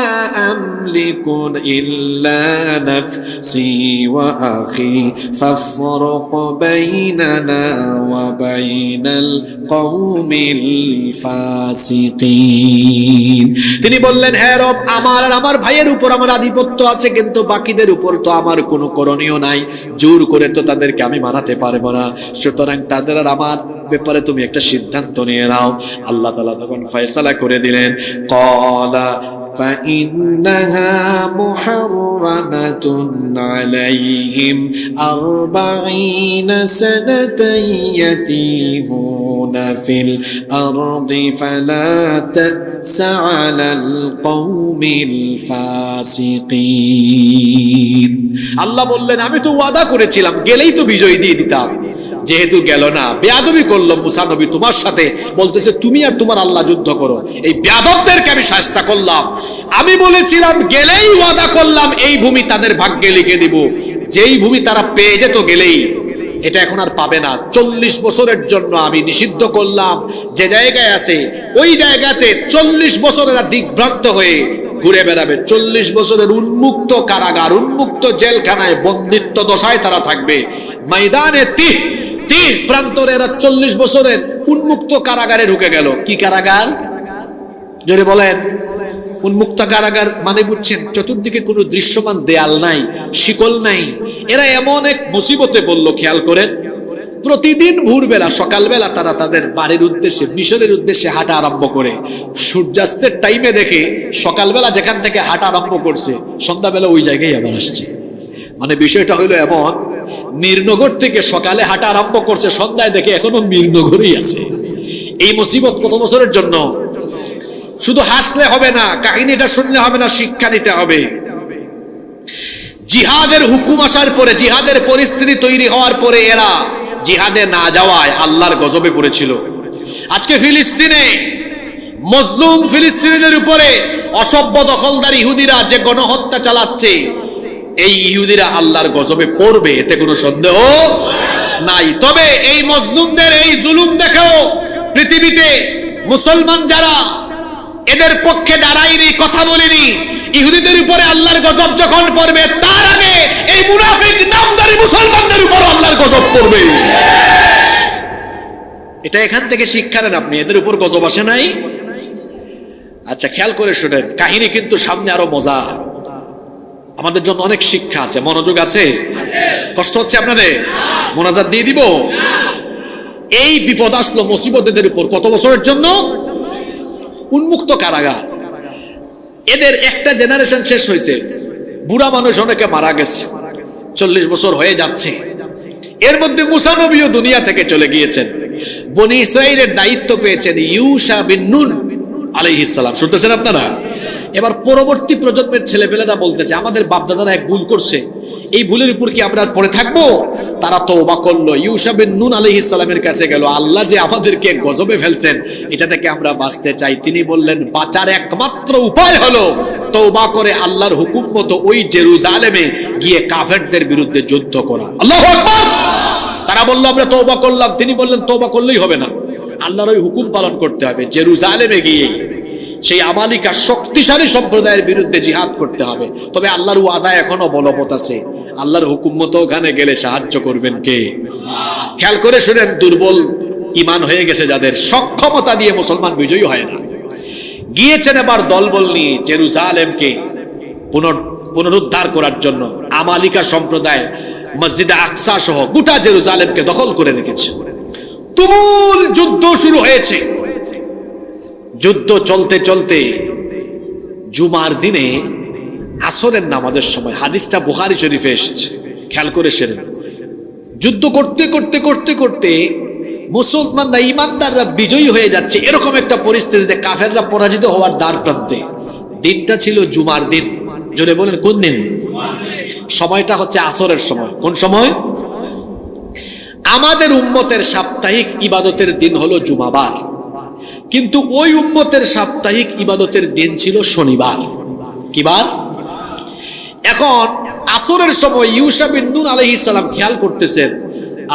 আমলিকু ইল্লা নাফসি ওয়া আখি ফাফরুক বাইনানা ওয়া বাইনাল কওমিল ফাসিকিন। তিনি বললেন, হে রব, আমার আর আমার ভাইয়ের উপর আমার আধিপত্য আছে, কিন্তু বাকিদের উপর তো আমার কোনো করণীয় নাই, জোর করে তো তাদেরকে আমি মানাতে পারবো না, সুতরাং তাদের আর আমার ব্যাপারে তুমি একটা সিদ্ধান্ত নিয়ে নাও। আল্লাহ তাআলা তখন ফয়সালা করে দিলেন, ক্বালা فإنها محرمة عليهم 40 سنة يتيهون في الأرض فلا تأس على القوم الفاسقين। আল্লাহ বললেন, আমি তো ওয়াদা করেছিলাম গেলেই তো বিজয় দিয়ে দিতাম, যেহেতু গেল না, বেয়াদবি করলো মুসা নবী তোমার সাথে, বলতেছে তুমি আর তোমার আল্লাহ যুদ্ধ করো। এই বেয়াদবদেরকে আমি শাস্তি করলাম। আমি বলেছিলাম গেলেই ওয়াদা করলাম এই ভূমি তাদের ভাগ্যে লিখে দিব, যেই ভূমি তারা পেয়ে যেত গেলেই, এটা এখন আর পাবে না। 40 বছরের জন্য আমি নিষিদ্ধ করলাম, যে জায়গায় আছে ওই জায়গাতে 40 বছরের দিগ্ভ্রান্ত হয়ে ঘুরে বেড়াবে। 40 বছরের উন্মুক্ত কারাগার, উন্মুক্ত জেলখানায় বন্দিত্ব দশায় তারা থাকবে। ময়দানে তিহ প্রান্তরে এরা 40 বছরের উন্মুক্ত কারাগারে ঢুকে গেল। কি কারাগার? জোরে বলেন। উন্মুক্ত কারাগার মানে বুঝছেন, চতুর্দিকে কোনো দৃশ্যমান দেয়াল নাই, শিকল নাই। এরা এমন এক মুসিবতে বলল, খেয়াল করেন, প্রতিদিন ভোরবেলা সকালবেলা তারা তাদের বাড়ির উদ্দেশ্যে, মিশরের উদ্দেশ্যে হাঁটা আরম্ভ করে। সূর্যাস্তের টাইমে দেখে সকালবেলা যেখান থেকে হাঁটা আরম্ভ করছে, সন্ধ্যাবেলা ওই জায়গায় আবার আসছে। মানে বিষয়টা হইলো এমন, মীরনগর থেকে সকালে হাঁটা আরম্ভ করছে, সন্ধ্যায় দেখে এখনো মীরনগরেই আছে। এই মুসিবত কত বছরের জন্য? শুধু হাসলে হবে না, কাহিনীটা শুনলে হবে না, শিক্ষা নিতে হবে। জিহাদের হুকুম আসার পরে, জিহাদের পরিস্থিতি তৈরি হওয়ার পরে এরা জিহাদে না যাওয়ায় আল্লাহর গজবে পড়েছিল। আজকে ফিলিস্তিনে মজলুম ফিলিস্তিনিদের উপরে অসভ্য দখলদার ইহুদিরা যে গণহত্যা চালাচ্ছে, এই ইহুদিরা আল্লাহর গজবে পড়বে, এতে কোনো সন্দেহ নাই। তবে এই মজলুমদের এই জুলুম দেখেও পৃথিবীতে মুসলমান যারা এদের পক্ষে দাঁড়ায়নি, কথা বলেনি, ইহুদিদের উপরে আল্লাহর গজব যখন পড়বে তার আগে এই মুনাফিক নামধারী মুসলমানদের উপর আল্লাহর গজব পড়বে। এটা এখান থেকে শিক্ষা নেন আপনি, এদের উপর গজব আসে নাই। আচ্ছা, খেয়াল করে শুনেন, কাহিনী কিন্তু সামনে আরো মজা, আমাদের জন্য অনেক শিক্ষা আছে। মনোযোগ আছে? কষ্ট হচ্ছে আপনাদের? মোনাজাত দিয়ে দিব। এই বিপদ আসলো মুসিবতদের উপর কত বছরের জন্য? উন্মুক্ত কারাগার। এদের একটা জেনারেশন শেষ হয়েছে, বুড়া মানুষ অনেকে মারা গেছে, 40 বছর হয়ে যাচ্ছে। এর মধ্যে মুসা নবীও দুনিয়া থেকে চলে গিয়েছেন। বনি ইসরাইলের দায়িত্ব পেয়েছেন ইউশা বিন নুন আলাইহিস সালাম। শুনতেছেন আপনারা? এবার পরবর্তী প্রজন্মের ছেলেপেলেরা বলতেছে আমাদের বাপদাদারা এক ভুল করছে, এই ভুলের উপর কি আমরা পড়ে থাকবো? তারা তওবা করলো, ইউশা বিন নুন আলাইহিস সালামের কাছে গেল, আল্লাহ যে আমাদেরকে গজবে ফেলছেন এটা থেকে আমরা বাঁচতে চাই। তিনি বললেন বাঁচার একমাত্র উপায় হলো তওবা করে আল্লাহর হুকুম মতো ওই জেরুজালেমে গিয়ে কাফেরদের বিরুদ্ধে যুদ্ধ করা। আল্লাহু আকবার। তারা বলল আমরা তওবা করলাম। তিনি বললেন তওবা করলেই হবে না, আল্লাহর ওই হুকুম পালন করতে হবে। জেরুজালেমে গিয়ে সেই আমালিকা শক্তিশালী সম্প্রদায়ের বিরুদ্ধে জিহাদ করতে হবে। তবে আল্লাহর ওয়াদা এখনো বলবৎ আছে, আল্লাহর হুকুম মতো ওখানে গেলে সাহায্য করবেন কে? খেয়াল করে শুনেন, দুর্বল ঈমান হয়ে গেছে যাদের, সক্ষমতা দিয়ে মুসলমান বিজয়ী হয় না। গিয়েছেন এবার দলবল নিয়ে জেরুজালেমকে পুনরুদ্ধার করার জন্য। আমালিকা সম্প্রদায় মসজিদে আকসা সহ গোটা জেরুজালেমকে দখল করে রেখেছে। তুমুল যুদ্ধ শুরু হয়েছে। যুদ্ধ চলতে চলতে জুমার দিনে আসরের নামাজের সময়, হাদিসটা বুখারী শরীফে এসেছে, খেয়াল করে শুনেন, যুদ্ধ করতে করতে করতে করতে মুসলমানরা, ইমানদাররা বিজয়ী হয়ে যাচ্ছে, এরকম একটা পরিস্থিতিতে কাফেররা পরাজিত হওয়ার দ্বার প্রান্তে। দিনটা ছিল জুমার দিন। জোরে বলেন কোন দিন? সময়টা হচ্ছে আসরের সময়। কোন সময়? আমাদের উম্মতের সাপ্তাহিক ইবাদতের দিন হলো জুমাবার, কিন্তু ওই উম্মতের সাপ্তাহিক ইবাদতের দিন ছিল শনিবার। কি বার? এখন আসরের সময় ইউশা বিন নুন আলাইহিস সালাম খেয়াল করতেছেন,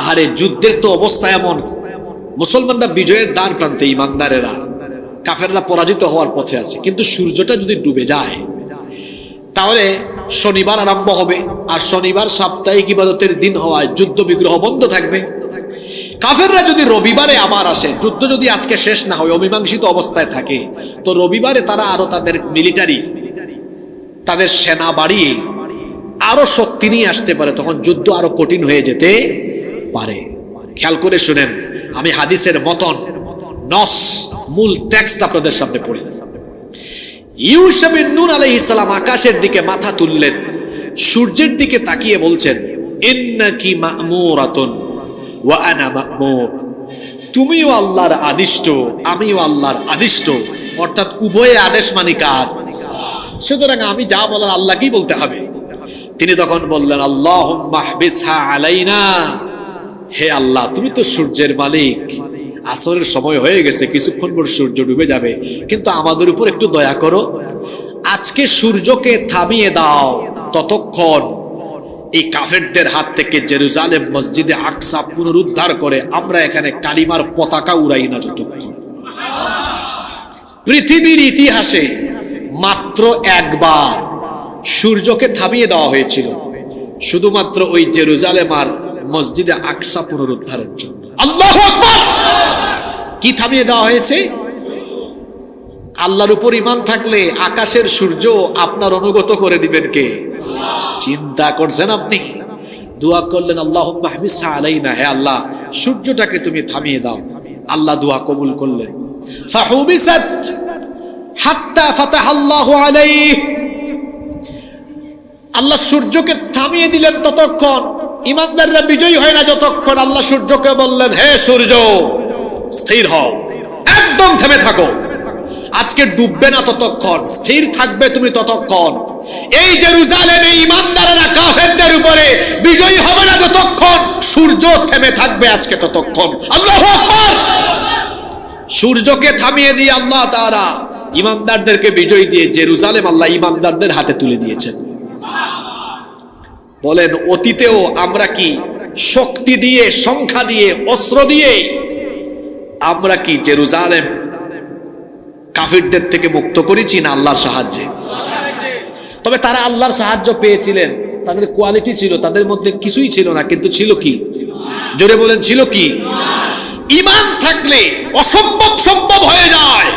আহারে যুদ্ধের তো অবস্থা এমন, মুসলমানরা বিজয়ের দ্বার প্রান্তে, ইমানদারেরা, কাফেররা পরাজিত হওয়ার পথে আছে, কিন্তু সূর্যটা যদি ডুবে যায় তাহলে শনিবার আরম্ভ হবে, আর শনিবার সাপ্তাহিক ইবাদতের দিন হওয়ায় যুদ্ধ বিগ্রহ বন্ধ থাকবে। কাফেররা যদি রবিবারে আবার আসে, যুদ্ধ যদি আজকে শেষ না হয়, অমীমাংসিত অবস্থায় থাকে, তো রবিবারে তারা আরো তাদের মিলিটারি, তাদের সেনা বাড়িয়ে আরো শক্তি নিয়ে আসতে পারে, তখন যুদ্ধ আরো কঠিন হয়ে যেতে পারে। খেয়াল করে শুনেন, আমি হাদিসের মতন নস মূল টেক্সট আপনাদের সামনে পড়ি। ইউশা বিন নুন আলাইহিস সালাম আকাশের দিকে মাথা তুললেন, সূর্যের দিকে তাকিয়ে বলছেন, ইন্নাকি মা'মুরাতুন ওয়া আনা মা'মুর। তুমিও আল্লাহর আদিষ্ট, আমিও আল্লাহর আদিষ্ট, অর্থাৎ উভয়ে আদেশ মানি কার? সুতরাং আমি যা বলার আল্লাহকেই বলতে হবে। তিনি তখন বললেন, আল্লাহুম্মা হবিসহা আলাইনা, হে আল্লাহ তুমি তো সূর্যের মালিক, আসরের সময় হয়ে গেছে, কিছুক্ষণ পর সূর্য ডুবে যাবে, কিন্তু আমাদের উপর একটু দয়া করো, আজকে সূর্যকে থামিয়ে দাও, ততক্ষণ এই কাফেরদের হাত থেকে জেরুজালেম মসজিদে আকসা পুনরুদ্ধার করে আমরা এখানে কালিমার পতাকা উড়াই না যতক্ষণ। পৃথিবীর ইতিহাসে মাত্র একবার সূর্যকে থামিয়ে দেওয়া হয়েছিল, শুধুমাত্র ওই জেরুজালেম আর মসজিদে আকসা পুনরুদ্ধারের জন্য। আল্লাহু আকবার! কি থামিয়ে দেওয়া হয়েছে? আল্লাহর উপর ঈমান থাকলে আকাশের সূর্য আপনার অনুগত করে দিবেন কে? চিন্তা করছেন আপনি? দোয়া করলেন, আল্লাহুম্মা হবিসহা আলাইনা, হে আল্লাহ সূর্যটাকে তুমি থামিয়ে দাও। আল্লাহ দোয়া কবুল করলেন। ফাহুবিসাত হাত্তা ফাতাহাল্লাহু আলাইহি, আল্লাহ সূর্যকে থামিয়ে দিলেন ততক্ষণ, ঈমানদাররা বিজয়ী হয় না যতক্ষণ। আল্লাহ সূর্যকে বললেন, হে সূর্য স্থির হও, একদম থেমে থাকো। আজকে ডুববে না ততক্ষণ, স্থির থাকবে তুমি ততক্ষণ। এই জেরুজালেমে ঈমানদারেরা কাফেরদের উপরে বিজয়ী হবে না যতক্ষণ সূর্য থেমে থাকবে আজকে ততক্ষণ। আল্লাহু আকবার। সূর্যকে থামিয়ে দিয়ে আল্লাহ তাআলা ঈমানদারদেরকে বিজয় দিয়ে জেরুজালেম আল্লাহ ঈমানদারদের হাতে তুলে দিয়েছেন। বলেন অতীতেও আমরা কি শক্তি দিয়ে, সংখ্যা দিয়ে, অস্ত্র দিয়ে আমরা কি জেরুজালেম কাফিরদের থেকে মুক্ত করেছি না আল্লাহর সাহায্যে? তবে তারা আল্লাহর সাহায্য পেয়েছিলেন, তাদের কোয়ালিটি ছিল, তাদের মধ্যে কিছুই ছিল না, কিন্তু ছিল কি? জোরে বলেন ছিল কি? ঈমান থাকলে অসম্ভব সম্ভব হয়ে যায়।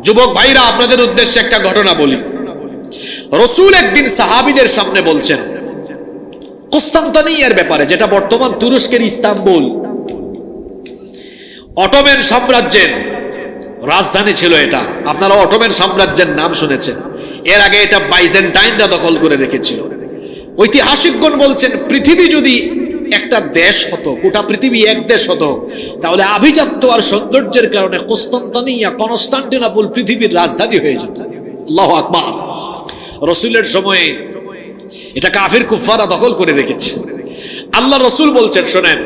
যুবক ভাইরা, আপনাদের উদ্দেশ্যে একটা ঘটনা বলি। রাসূল একদিন সাহাবীদের সামনে বলছেন কুস্তান্তনিয়ার ব্যাপারে, যেটা বর্তমান তুরস্কের ইস্তাম্বুল, অটোমান সাম্রাজ্যের রাজধানী ছিল এটা। আপনারা অটোমান সাম্রাজ্যের নাম শুনেছেন, এর আগে এটা বাইজেন্টাইনরা দখল করে রেখেছিল। ঐতিহাসিকগণ বলছেন পৃথিবী যদি একটা দেশ হতো, গোটা পৃথিবী এক দেশ হতো, তাহলে আভিজাত্য আর সৌন্দর্যের কারণে কুস্তান্তনিয়া, কনস্টান্টিনোপল পৃথিবীর রাজধানী হয়ে যেত। আল্লাহু আকবার। রাসূলের সময়ে এটা কাফির কুফাররা দখল করে রেখেছে। আল্লাহ রাসূল বলছেন, শোনেন,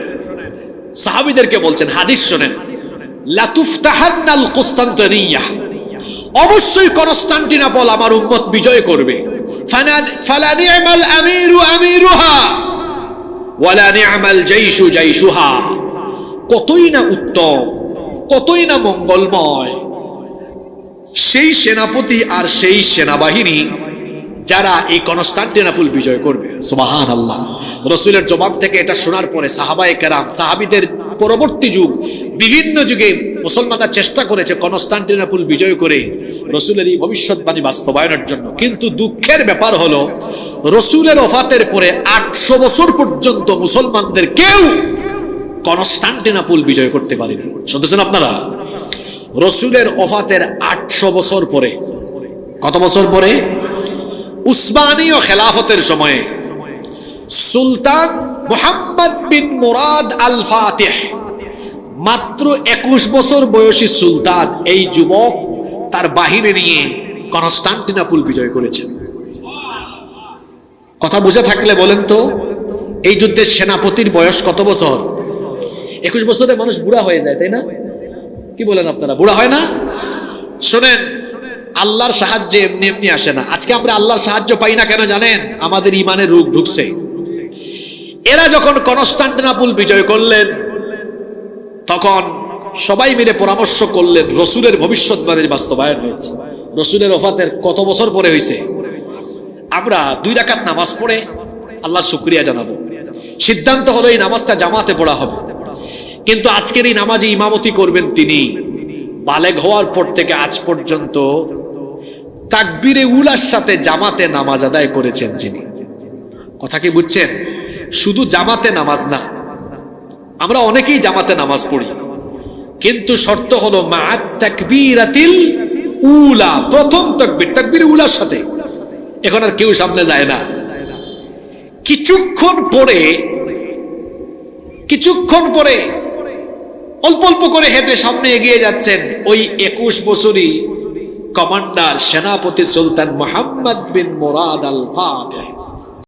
সাহাবীদেরকে বলছেন, হাদিস শোনেন, লাতুফতাহান্নাল কুস্তান্তনিয়া, অবশ্যই কনস্টান্টিনোপল আমার উম্মত বিজয় করবে। ফালা নি'মাল আমিরু আমিরুহা ওয়ালা নি'মাল জাইশু জাইশুহা, কতই না উত্তম, কতই না মঙ্গলময় সেই সেনাপতি আর সেই সেনাবাহিনী যারা এই কনস্টান্টিনোপল বিজয় করবে। সুবহানাল্লাহ। রাসূলের জবান থেকে এটা শোনার পরে সাহাবায়ে কেরাম, সাহাবীদের পরবর্তী যুগ, বিভিন্ন যুগে মুসলমানরা চেষ্টা করেছে কনস্টান্টিনোপল বিজয় করে রাসূলের এই ভবিষ্যৎবাণী বাস্তবায়নের জন্য। কিন্তু দুঃখের ব্যাপার হলো রাসূলের ওফাতের পরে 800 বছর পর্যন্ত মুসলমানদের কেউ কনস্টান্টিনোপল বিজয় করতে পারেনি। শুনতেছেন আপনারা? রাসূলের ওফাতের 800 বছর পরে, কত বছর পরে? উসমানীয় খেলাফতের সময়ে সুলতান মুহাম্মদ বিন মুরাদ আল ফাতিহ, মাত্র 21 বছর বয়সী সুলতান, এই যুবক তার বাহিনী নিয়ে কনস্টান্টিনোপল বিজয় করেছেন। কথা বুঝে থাকলে বলেন তো, এই যুদ্ধের সেনাপতির বয়স কত বছর? 21 বছরে মানুষ বুড়া হয়ে যায়, তাই না? কি বলেন আপনারা, বুড়া হয় না? শোনেন, আল্লাহর সাহায্য এমনি এমনি আসে না। আজকে আমরা আল্লাহর সাহায্য পাই না কেন জানেন? আমাদের ইমানের রোগ ঢুকছে। এরা যখন কনস্টান্টিনোপল বিজয় করলেন, তখন সবাই মিলে পরামর্শ করলেন, রাসূলের ভবিষ্যৎবাণীর বাস্তবায়ন হয়েছে। রাসূলের ওফাতের কত বছর পরে হয়েছে? আমরা 2 রাকাত নামাজ পড়ে আল্লাহর শুকরিয়া জানাবো। সিদ্ধান্ত হলো এই নামাজটা জামাতে পড়া হবে। কিন্তু আজকের এই নামাজে ইমামতি করবেন তিনি। বালেগ হওয়ার পর থেকে আজ পর্যন্ত তাকবীরে উলার সাথে জামাতে নামাজ আদায় করেছেন যিনি। কথা কি বুঝছেন? শুধু জামাতে নামাজ না, আমরা অনেকেই জামাতে নামাজ পড়ি, কিন্তু শর্ত হলো মা'আত তাকবীরাতিল উলা, প্রথম তাকবীর, তাকবীরে উলার সাথে। এখন আর কেউ সামনে যায় না। কিছুক্ষণ পরে অল্প অল্প করে হেঁটে সামনে এগিয়ে যাচ্ছেন ওই 21 বছরই কমান্ডার, সেনাপতি সুলতান মুহাম্মদ বিন মুরাদ আল ফাতিহ।